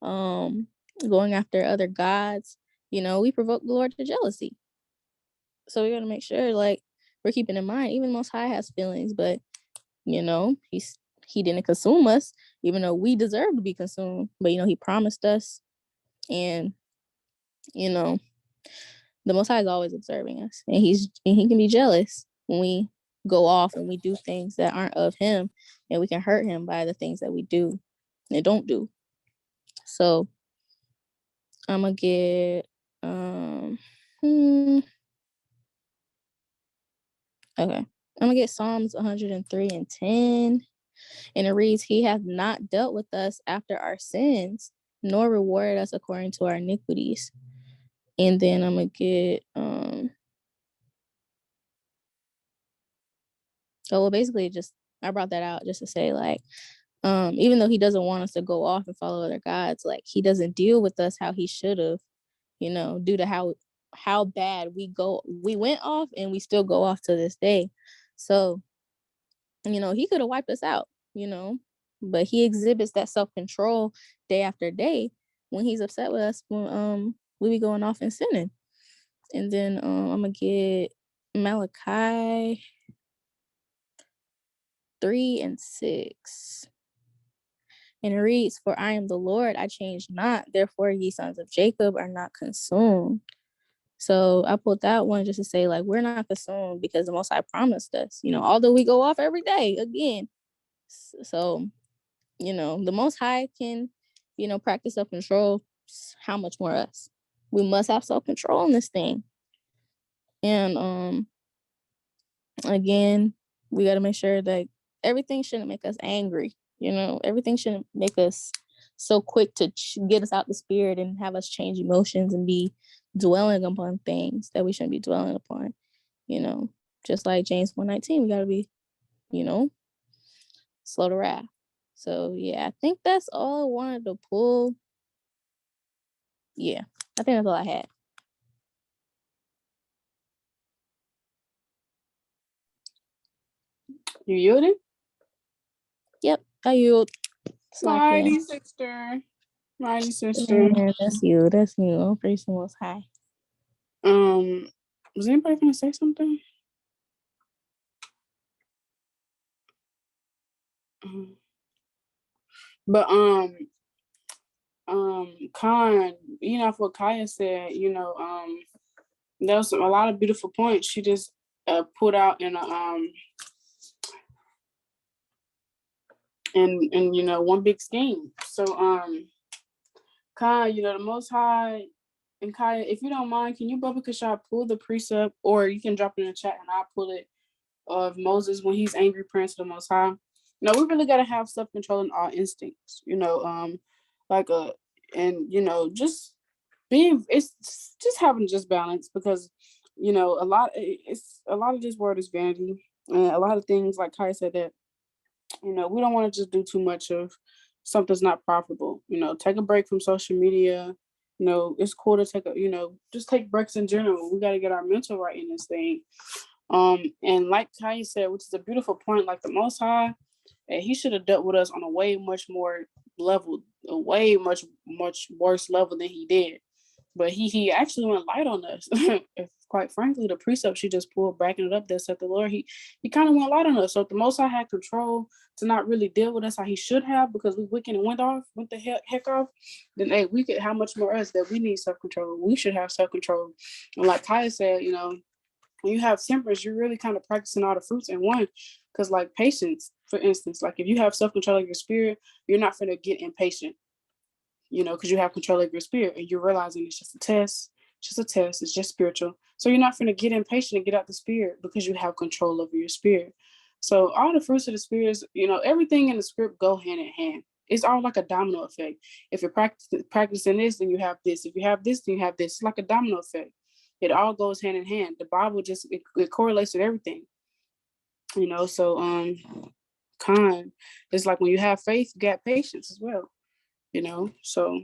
E: going after other gods, we provoked the Lord to jealousy. So we got to make sure, like, we're keeping in mind, even Most High has feelings, but he didn't consume us, even though we deserve to be consumed. But he promised us, and the Most High is always observing us, and he can be jealous when we go off and we do things that aren't of him, and we can hurt him by the things that we do and don't do. So I'm gonna get okay. I'm gonna get Psalms 103:10. And it reads, He hath not dealt with us after our sins, nor rewarded us according to our iniquities. And then I'm gonna get basically just I brought that out just to say, like, even though he doesn't want us to go off and follow other gods, like, he doesn't deal with us how he should have, due to how bad we went off, and we still go off to this day. So, he could have wiped us out, but he exhibits that self-control day after day when he's upset with us, when we be going off and sinning. And then I'm gonna get Malachi 3:6. And it reads, For I am the Lord, I change not, therefore ye sons of Jacob are not consumed. So I pulled that one just to say, like, we're not consumed because the Most High promised us, although we go off every day again. So, the Most High can, practice self-control. How much more us? We must have self-control in this thing. And again, we got to make sure that everything shouldn't make us angry. Everything shouldn't make us so quick to get us out the spirit and have us change emotions and be dwelling upon things that we shouldn't be dwelling upon. Just like James 1:19, we got to be, slow to wrath. So yeah, I think that's all I wanted to pull. Yeah, I think that's all I had.
A: You yielding?
E: Yep, I yield.
A: Mighty sister. Mighty sister.
E: Yeah, that's you. That's you. Oh, praise the Most High.
A: Was anybody gonna say something? But Khan, what Kaya said, there was a lot of beautiful points she just put out in a in one big scheme. So Khan, the Most High, and Kaya, if you don't mind, can you Baba Kashab pull the precept, or you can drop it in the chat and I'll pull it, of Moses when he's angry praying to the Most High. We really gotta have self-control in our instincts, just being, it's just having just balance, because a lot of this word is vanity, and a lot of things, like Kai said, that we don't want to just do too much of something's not profitable. Take a break from social media. It's cool to take just take breaks in general. We got to get our mental right in this thing. And like Kai said, which is a beautiful point, like the Most High, he should have dealt with us on a way much more level, a way much worse level than he did. But he actually went light on us. If, quite frankly, the precept she just pulled, backing it up, that said the Lord, he kind of went light on us. So if the Most High had control to not really deal with us how he should have, because we wicked and went the heck off, then hey, we could, how much more us that we need self-control. We should have self-control. And like Kaya said, when you have temperance, you're really kind of practicing all the fruits in one. Because like patience, for instance, like if you have self-control of your spirit, you're not going to get impatient, because you have control of your spirit and you're realizing it's just a test. It's just spiritual. So you're not going to get impatient and get out the spirit because you have control over your spirit. So all the fruits of the spirit is, everything in the script go hand in hand. It's all like a domino effect. If you're practicing this, then you have this. If you have this, then you have this. It's like a domino effect. It all goes hand in hand. The Bible just, it correlates with everything. So it's like when you have faith, you got patience as well. So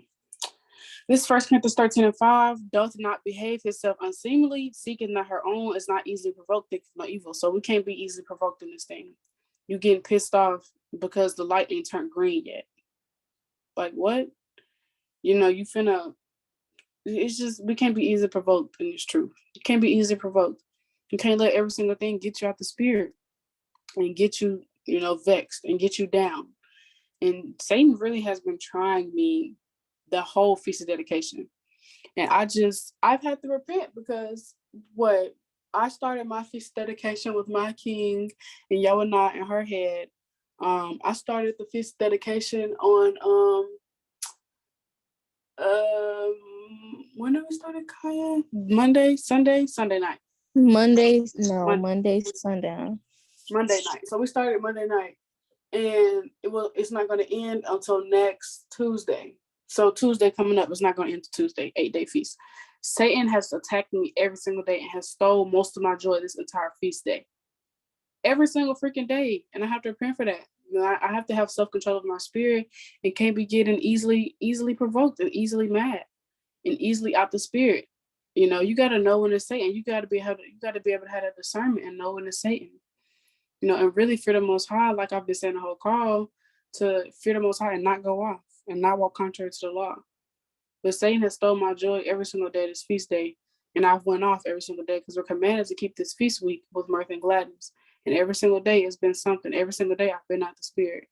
A: this 1 Corinthians 13:5, doth not behave herself unseemly, seeking not her own, is not easily provoked, thinketh no evil. So we can't be easily provoked in this thing. You getting pissed because the light ain't turned green yet. Like what? You finna, it's just, we can't be easily provoked in this truth. You can't be easily provoked. You can't let every single thing get you out the spirit and get you, vexed and get you down. And Satan really has been trying me the whole Feast of Dedication. And I've had to repent because I started my feast dedication with my king and Yoanah in her head. I started the feast dedication on when did we start it, Kaya? Sunday night.
E: Mondays, sundown.
A: Monday night. So we started Monday night, and it's not going to end until next Tuesday. So Tuesday coming up, it's not going to end Tuesday, 8-day feast. Satan has attacked me every single day and has stole most of my joy this entire feast day. Every single freaking day. And I have to repent for that. You know, I have to have self-control of my spirit and can't be getting easily provoked and easily mad and easily out the spirit. You know, you got to know when it's Satan. You got to be able to have that discernment and know when it's Satan. You know, and really fear the Most High, like I've been saying the whole call, to fear the Most High and not go off and not walk contrary to the law. But Satan has stole my joy every single day this feast day, and I've went off every single day because we're commanded to keep this feast week with mirth and gladness. And every single day it's been something. Every single day I've been out the spirit.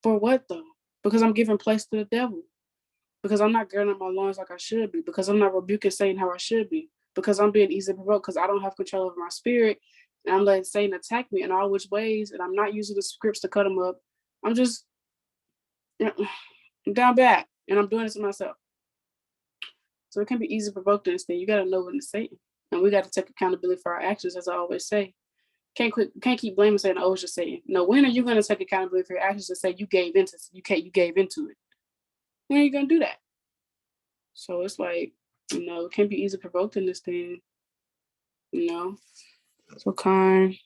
A: For what though? Because I'm giving place to the devil. Because I'm not girding up my loins like I should be. Because I'm not rebuking Satan how I should be. Because I'm being easily provoked. Because I don't have control over my spirit. And I'm letting Satan attack me in all which ways. And I'm not using the scripts to cut him up. I'm just I'm down bad. And I'm doing it to myself. So it can be easy provoked in this thing. You got to know when it's Satan. And we got to take accountability for our actions, as I always say. Can't keep blaming saying, oh, it's just Satan. No, when are you going to take accountability for your actions and say you gave into it? When are you going to do that? So it's like, you know, it can be easy provoked in this thing. You know, so kind.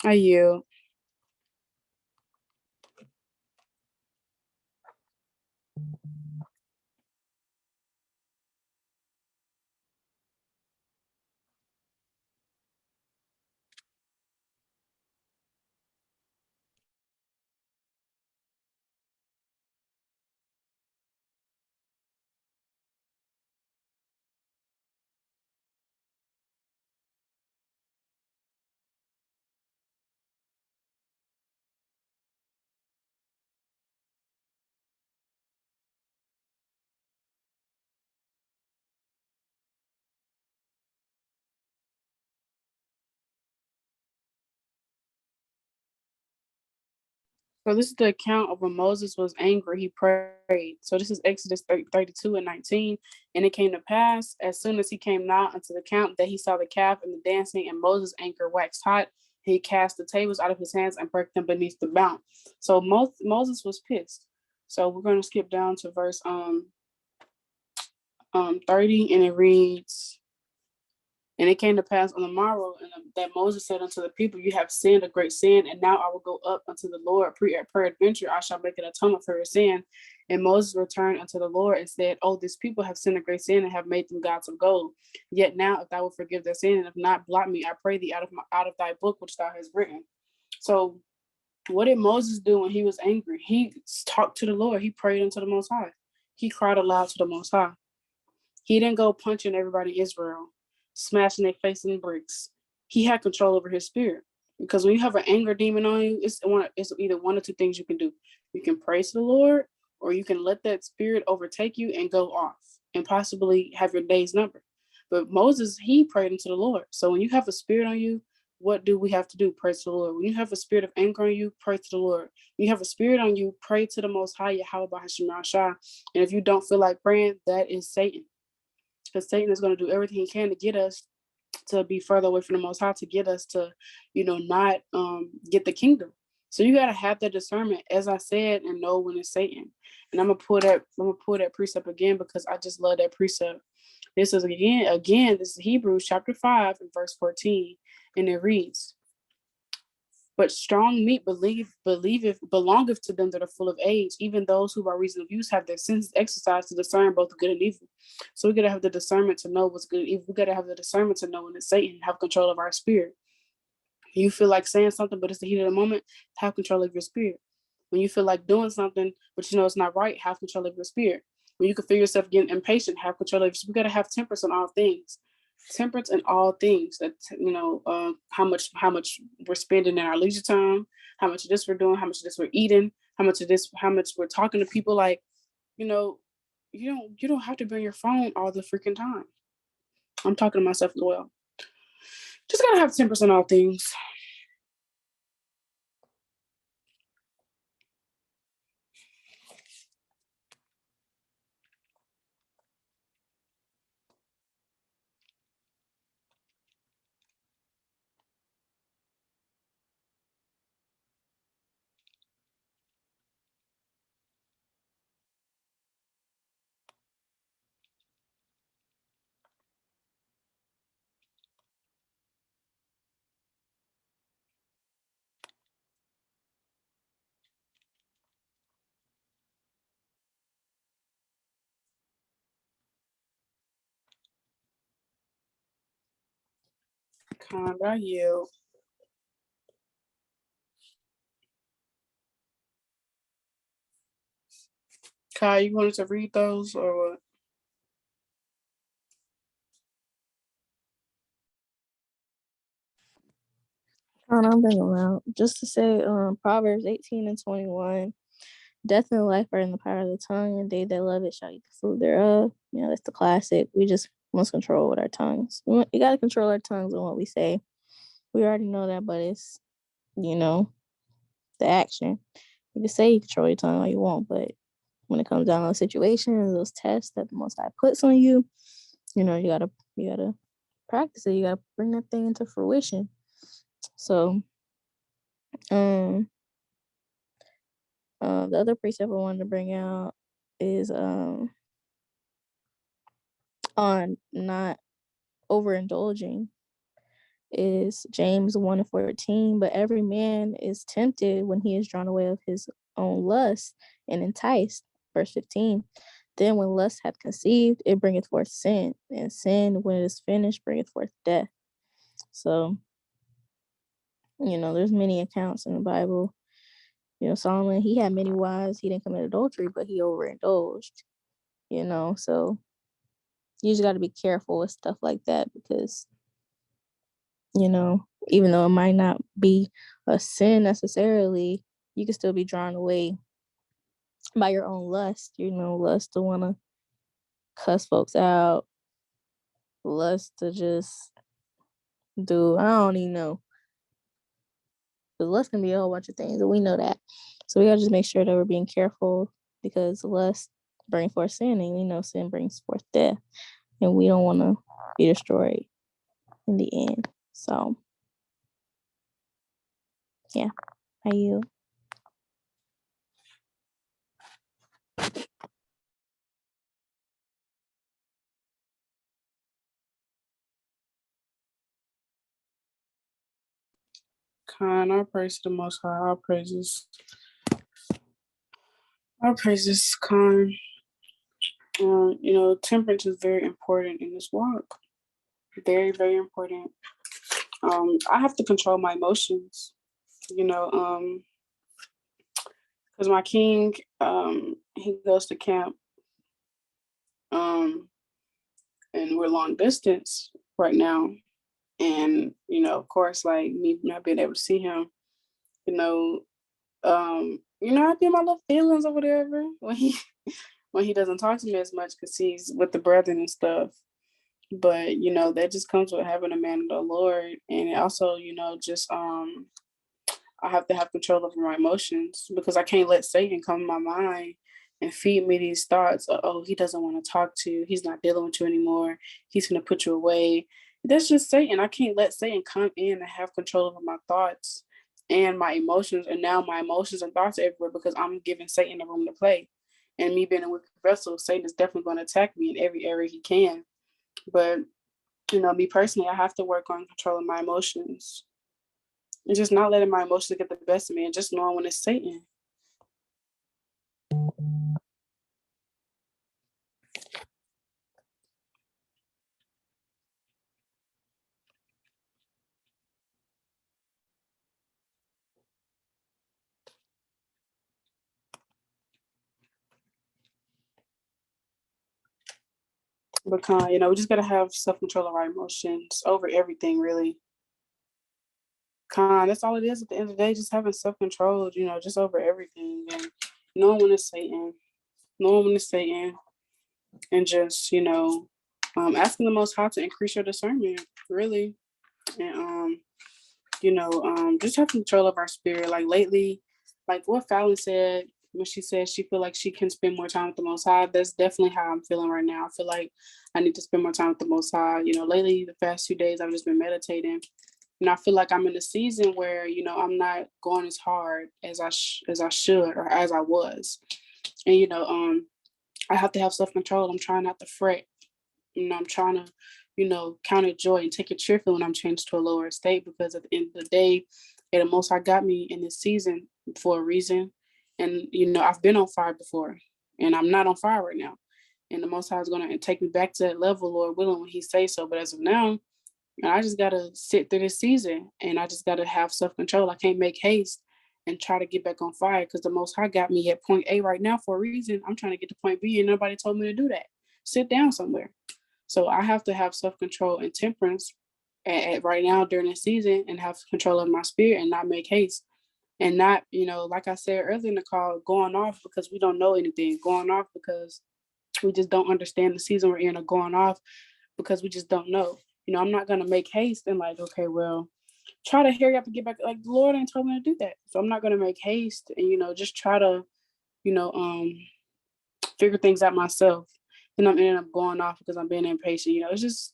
A: I yield. So this is the account of when Moses was angry, he prayed. So this is Exodus 32 and 19. And it came to pass, as soon as he came nigh unto the camp, that he saw the calf and the dancing, and Moses' anger waxed hot. He cast the tables out of his hands and broke them beneath the mount. So Moses was pissed. So we're going to skip down to verse 30, and it reads, and it came to pass on the morrow that Moses said unto the people, you have sinned a great sin, and now I will go up unto the Lord. Peradventure I shall make an atonement for your sin. And Moses returned unto the Lord and said, oh, this people have sinned a great sin and have made them gods of gold. Yet now, if thou wilt forgive their sin, and if not, blot me, I pray thee, out of thy book which thou hast written. So what did Moses do when he was angry? He talked to the Lord. He prayed unto the Most High. He cried aloud to the Most High. He didn't go punching everybody in Israel, smashing their face in bricks. He had control over his spirit. Because when you have an anger demon on you, it's either one or two things you can do. You can praise the Lord, or you can let that spirit overtake you and go off and possibly have your days numbered. But Moses, he prayed unto the Lord. So when you have a spirit on you, what do we have to do? Praise the Lord. When you have a spirit of anger on you, pray to the Lord. When you have a spirit on you, pray to the Most High, Yahweh Hashem ASHAR. And if you don't feel like praying, that is Satan. Because Satan is going to do everything he can to get us to be further away from the Most High, to get us to, not get the kingdom. So you got to have that discernment, as I said, and know when it's Satan. And I'm gonna pull that precept again because I just love that precept. This is again. This is Hebrews chapter 5 and verse 14, and it reads, but strong meat belongeth to them that are full of age, even those who by reason of use have their senses exercised to discern both good and evil. So we gotta have the discernment to know what's good and evil. We gotta have the discernment to know when it's Satan, have control of our spirit. You feel like saying something, but it's the heat of the moment, have control of your spirit. When you feel like doing something, but you know it's not right, have control of your spirit. When you can feel yourself getting impatient, have control of your spirit. We gotta have temperance in all things. Temperance in all things. That how much we're spending in our leisure time, how much of this we're doing, how much of this we're eating, how much we're talking to people. Like, you don't have to be on your phone all the freaking time. I'm talking to myself as well. Just gotta have 10% all things. Kinda you. Kai, you wanted to read those or what?
E: I don't bring them out. Just to say, Proverbs 18:21. Death and life are in the power of the tongue, and they that love it shall eat the fruit thereof. You know, that's the classic. We just must control with our tongues. We got to control our tongues and what we say. We already know that, but it's, you know, the action. You can say you control your tongue all you want, but when it comes down to those situations, those tests that the Most High puts on you, you know, you gotta practice it. You gotta bring that thing into fruition. So, the other precept I wanted to bring out is on not overindulging, is James 1:14. But every man is tempted when he is drawn away of his own lust and enticed. Verse 15. Then when lust hath conceived, it bringeth forth sin, and sin, when it is finished, bringeth forth death. So, you know, there's many accounts in the Bible. You know, Solomon, he had many wives. He didn't commit adultery, but he overindulged. You know, so you just got to be careful with stuff like that because, you know, even though it might not be a sin necessarily, you can still be drawn away by your own lust. You know, lust to want to cuss folks out, lust to just do, I don't even know. Because lust can be a whole bunch of things, and we know that. So we gotta just make sure that we're being careful because lust brings forth sin, and we know sin brings forth death, and we don't want to be destroyed in the end. So, yeah, I yield.
A: Kind, our praise to the Most High. Our praises. Our praises, kind. You know, temperance is very important in this walk. Very, very important. I have to control my emotions. You know, because my king, he goes to camp, um, and we're long distance right now. And you know, of course, like me not being able to see him, you know, I feel my little feelings or whatever when he when he doesn't talk to me as much because he's with the brethren and stuff. But you know, that just comes with having a man of the Lord, and also, you know, just I have to have control over my emotions because I can't let Satan come in my mind and feed me these thoughts of, oh, he doesn't want to talk to you. He's not dealing with you anymore. He's going to put you away. That's just Satan. I can't let Satan come in and have control over my thoughts and my emotions. And now my emotions and thoughts are everywhere because I'm giving Satan a room to play. And me being a wicked vessel, Satan is definitely going to attack me in every area he can. But, you know, me personally, I have to work on controlling my emotions and just not letting my emotions get the best of me and just knowing when it's Satan. But you know, we just gotta have self control of our emotions over everything, really. That's all it is at the end of the day, just having self control, you know, just over everything and knowing when it's Satan. Knowing when it's Satan. and just, asking the Most High to increase your discernment, really. And, just have control of our spirit. Like lately, like what Fallon said, when she said she feel like she can spend more time with the Most High, that's definitely how I'm feeling right now. I feel like I need to spend more time with the Most High. Lately, the past 2 days, I've just been meditating. And I feel like I'm in a season where, I'm not going as hard as as I should or as I was. And, I have to have self-control. I'm trying not to fret. I'm trying to, count it joy and take it cheerful when I'm changed to a lower state, because at the end of the day, the Most High got me in this season for a reason. And, I've been on fire before and I'm not on fire right now. And the Most High is going to take me back to that level, Lord willing, when He says so. But as of now, I just got to sit through this season and I just got to have self control. I can't make haste and try to get back on fire, because the Most High got me at point A right now for a reason. I'm trying to get to point B and nobody told me to do that. Sit down somewhere. So I have to have self control and temperance at right now during this season, and have control of my spirit and not make haste. And not, like I said earlier in the call, going off because we don't know anything, going off because we just don't understand the season we're in, or going off because we just don't know. I'm not going to make haste and like, okay, well, try to hurry up and get back. Like the Lord ain't told me to do that. So I'm not going to make haste and, just try to, you know, um, figure things out myself. And I'm ending up going off because I'm being impatient. It's just,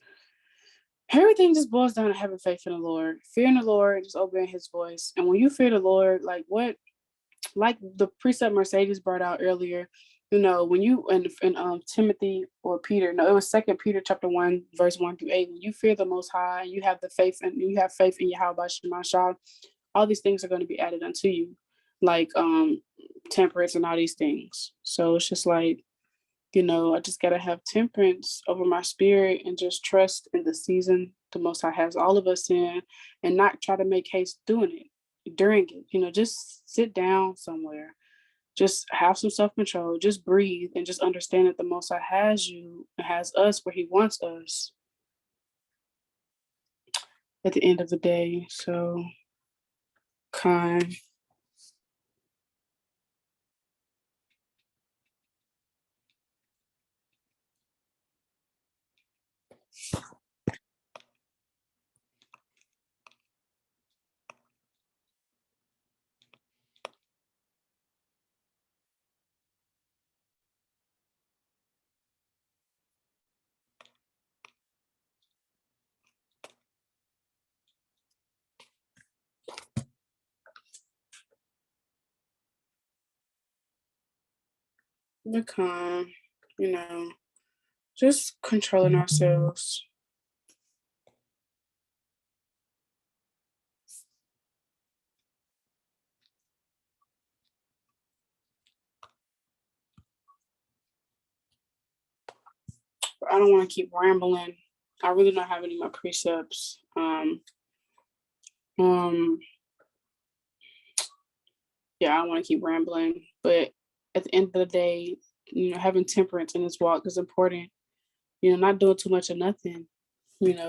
A: everything just boils down to having faith in the Lord, fearing the Lord, just obeying His voice. And when you fear the Lord, like the precept Mercedes brought out earlier, when you in Timothy or Peter, no, it was Second Peter chapter 1 verse 1 through 8. When you fear the Most High, and you have faith in Yahweh Shemashah, all these things are going to be added unto you, like temperance and all these things. So it's just like, I just gotta have temperance over my spirit and just trust in the season the Most High has all of us in, and not try to make haste doing it during it. Just sit down somewhere, just have some self control, just breathe, and just understand that the Most High has you and has us where He wants us at the end of the day. So, kind. The calm, you know, just controlling ourselves. I don't want to keep rambling. I really don't have any more precepts. Um, yeah, I don't want to keep rambling, but at the end of the day, having temperance in this walk is important. Not doing too much of nothing.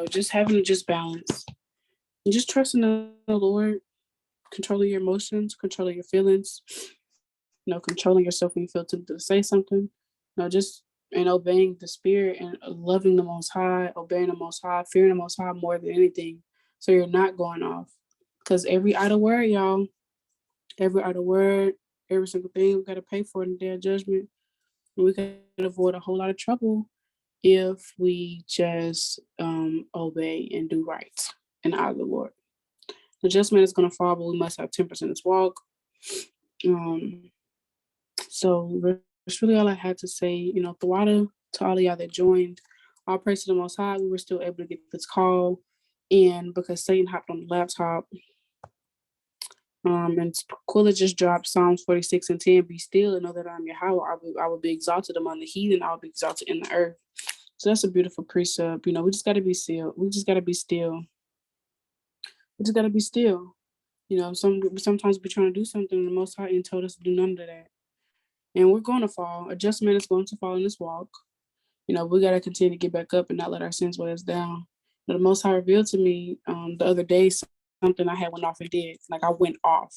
A: Just having to just balance and just trusting the Lord, controlling your emotions, controlling your feelings, controlling yourself when you feel tempted to say something. Just and obeying the Spirit and loving the Most High, obeying the Most High, fearing the Most High more than anything. So you're not going off, because every idle word, y'all, every idle word, every single thing, we got to pay for in the day of judgment. And we can avoid a whole lot of trouble if we just obey and do right in the eye of the Lord. The judgment is going to fall, but we must have temperance in this walk. So that's really all I had to say. Thawada, to all of y'all that joined, all praise to the Most High. We were still able to get this call in because Satan hopped on the laptop. And Quilla just dropped Psalms 46:10. Be still and know that I'm Yahweh. I will be exalted among the heathen. I will be exalted in the earth. So that's a beautiful precept. We just got to be still. We just got to be still. We just got to be still. Sometimes we're trying to do something, and the Most High ain't told us to do none of that. And we're going to fall. Adjustment is going to fall in this walk. We got to continue to get back up and not let our sins weigh us down. But the Most High revealed to me the other day something I had went off and did. Like I went off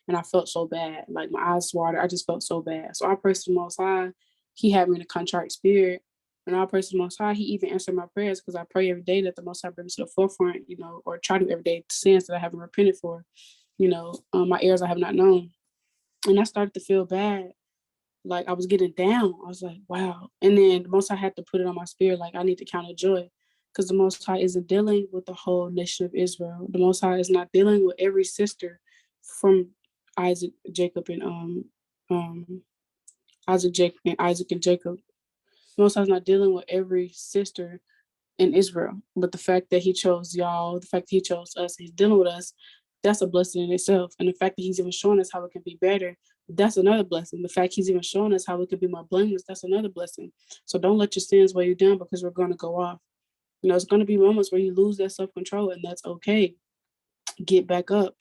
A: and I felt so bad. Like my eyes watered. I just felt so bad. So I praise the Most High. He had me in a contrite spirit. And all praise to the Most High, He even answered my prayers because I pray every day that the Most High brings to the forefront, or try to every day sins that I haven't repented for, my errors I have not known. And I started to feel bad. Like I was getting down. I was like, wow. And then the Most High had to put it on my spirit, like I need to count it joy. Because the Most High isn't dealing with the whole nation of Israel. The Most High is not dealing with every sister from Isaac, Jacob, and Isaac and Jacob. The Most High is not dealing with every sister in Israel. But the fact that He chose y'all, the fact that He chose us, He's dealing with us, that's a blessing in itself. And the fact that He's even showing us how it can be better, that's another blessing. The fact He's even showing us how it can be more blameless, that's another blessing. So don't let your sins weigh you down because we're going to go off. It's going to be moments where you lose that self-control, and that's okay. Get back up.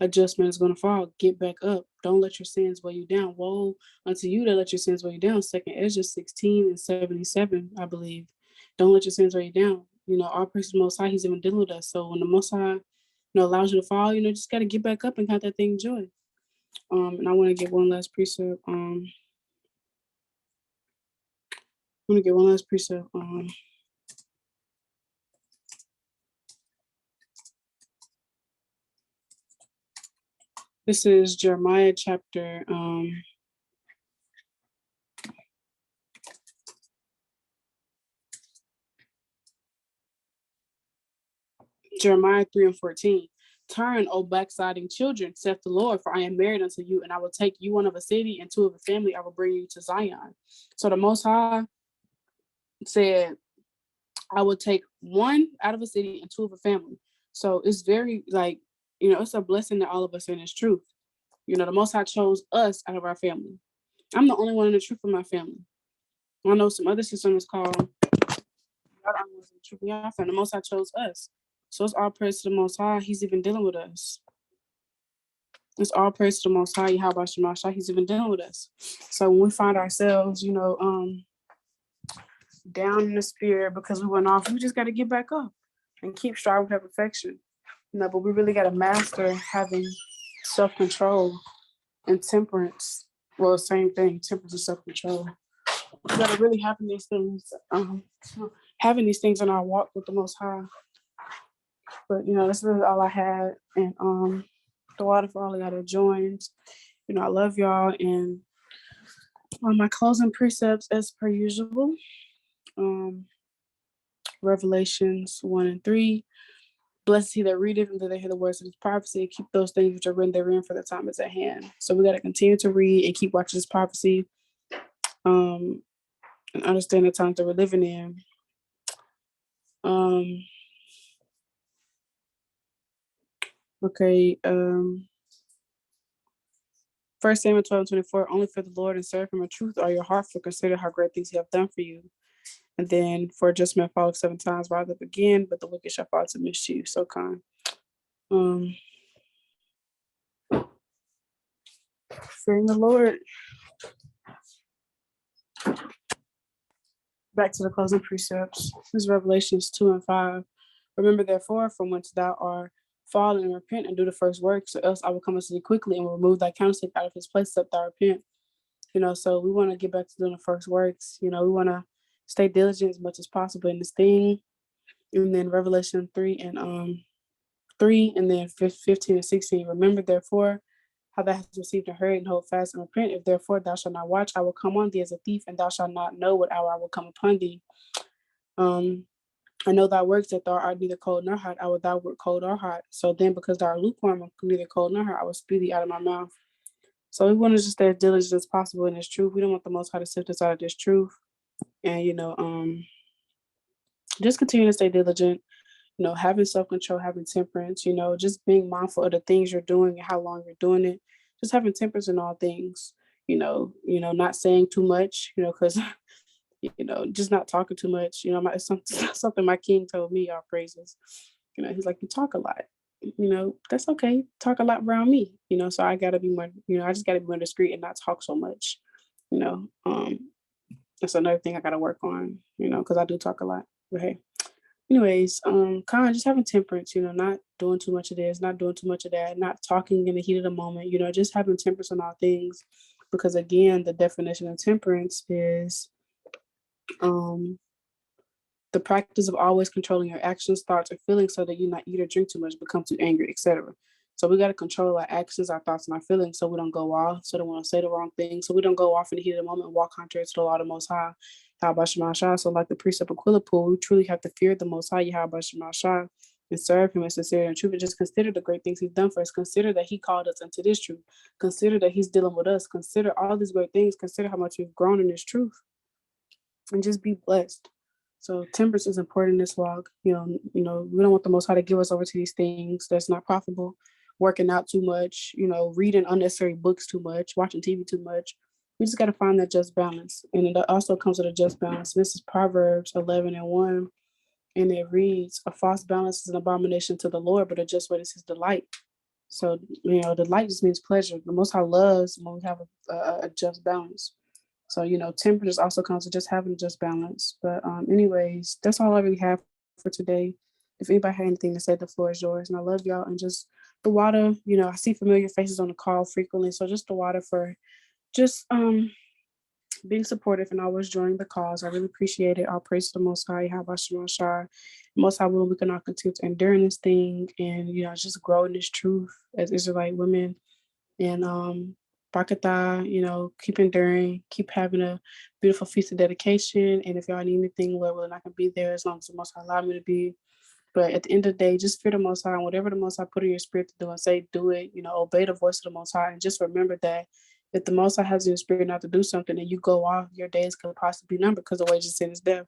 A: Adjustment is going to fall. Get back up. Don't let your sins weigh you down. Woe unto you that let your sins weigh you down. 2nd Ezra 16:77, I believe. Don't let your sins weigh you down. Our praise to the Most High, He's even dealing with us. So when the Most High, allows you to fall, just got to get back up and count that thing joy. And I want to get one last precept. This is Jeremiah chapter Jeremiah 3:14. Turn, O backsliding children, saith the Lord, for I am married unto you, and I will take you one of a city, and two of a family, I will bring you to Zion. So the Most High said, I will take one out of a city and two of a family. So it's very it's a blessing that all of us are in this truth. The Most High chose us out of our family. I'm the only one in the truth of my family. I know some other sisters on this call. The Most High chose us. So it's all praise to the Most High. He's even dealing with us. It's all praise to the Most High. How about Shemashah? He's even dealing with us. So when we find ourselves, down in the spirit because we went off, we just got to get back up and keep striving for perfection. But we really got to master having self-control and temperance. Well, same thing, temperance and self-control. We got to really having these things in our walk with the Most High. But that's really all I had. And the water for all of y'all that joined. I love y'all. And my closing precepts as per usual. Revelations 1:3. Blessed he that readeth, and that they hear the words of this prophecy, and keep those things which are written therein, for the time is at hand. So we got to continue to read and keep watching this prophecy, and understand the times that we're living in. Okay. 1 Samuel 12:24. Only for the Lord and serve Him in truth all your heart, for consider how great things He have done for you. And then for adjustment fall 7 times, rise up again, but the wicked shall fall to mischief. So kind. Fearing the Lord. Back to the closing precepts. This is Revelations 2:5. Remember therefore from whence thou art fallen, and repent and do the first works, or else I will come unto thee quickly and will remove thy counterfeit out of his place, except thou repent. So we want to get back to doing the first works. We want to stay diligent as much as possible in this thing. And then Revelation 3 and then 15 and 16. Remember therefore how thou hast received and heard, and hold fast and repent. If therefore thou shalt not watch, I will come on thee as a thief, and thou shalt not know what hour I will come upon thee. I know thy works, that thou art neither cold nor hot. I will thou wert cold or hot. So then, because thou art lukewarm, neither cold nor hot, I will spew thee out of my mouth. So we want to just stay as diligent as possible in this truth. We don't want the Most High to sift us out of this truth. And, just continue to stay diligent, having self-control, having temperance, just being mindful of the things you're doing and how long you're doing it. Just having temperance in all things, not saying too much, because, just not talking too much. Something my king told me, all praises. He's like, you talk a lot. That's okay. Talk a lot around me, so I gotta be more, I just gotta be more discreet and not talk so much. That's another thing I gotta work on, because I do talk a lot. But hey, anyways, kind of just having temperance, not doing too much of this, not doing too much of that, not talking in the heat of the moment, just having temperance on all things. Because again, the definition of temperance is The practice of always controlling your actions, thoughts, or feelings so that you not eat or drink too much, become too angry, etc. So we got to control our actions, our thoughts, and our feelings so we don't go off, so we don't want to say the wrong thing, so we don't go off in the heat of the moment and walk contrary to the law of the Most High. So like the precept of Quilipool, we truly have to fear the Most High, and serve him in sincerity and truth, and just consider the great things he's done for us. Consider that he called us into this truth. Consider that he's dealing with us. Consider all these great things. Consider how much we've grown in this truth, and just be blessed. So temperance is important in this walk. We don't want the Most High to give us over to these things that's not profitable, working out too much, reading unnecessary books too much, watching TV too much. We just got to find that just balance. And it also comes with a just balance. This is Proverbs 11:1. And it reads, a false balance is an abomination to the Lord, but a just weight is his delight. So, delight just means pleasure. The Most High loves when we have a just balance. So, temperance also comes with just having a just balance. But anyways, that's all I really have for today. If anybody had anything to say, the floor is yours. And I love y'all. And just the water, I see familiar faces on the call frequently. So just the water for just being supportive and always joining the cause. I really appreciate it. All praise to the Most High, ASHAR. Most High will, we can all continue to endure in this thing and, just grow in this truth as Israelite women. And Bakatha, keep enduring, keep having a beautiful feast of dedication. And if y'all need anything, Lord willing, I can be there as long as the Most High allow me to be. But at the end of the day, just fear the Most High, and whatever the Most High put in your spirit to do and say, do it. Obey the voice of the Most High, and just remember that if the Most High has in your spirit not to do something, and you go off, your days could possibly be numbered because the wages of sin is death.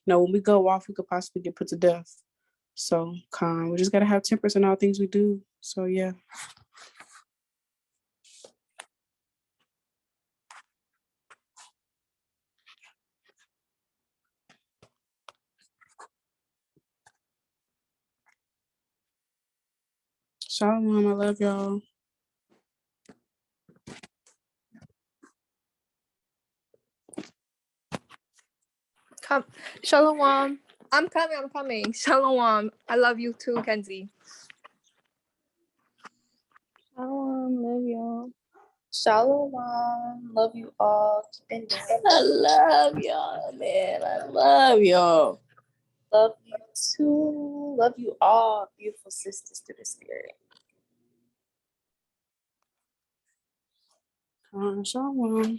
A: When we go off, we could possibly get put to death. So, we just gotta have temperance in all things we do. So, yeah. Shalom, I love y'all.
F: Come, Shalom. I'm coming. Shalom. I love you too, Kenzie.
C: Love y'all.
D: Shalom. Love you all. Keep enduring.
E: I love y'all, man. I love y'all.
D: Love you too. Love you all, beautiful sisters through the spirit.
A: Shalom.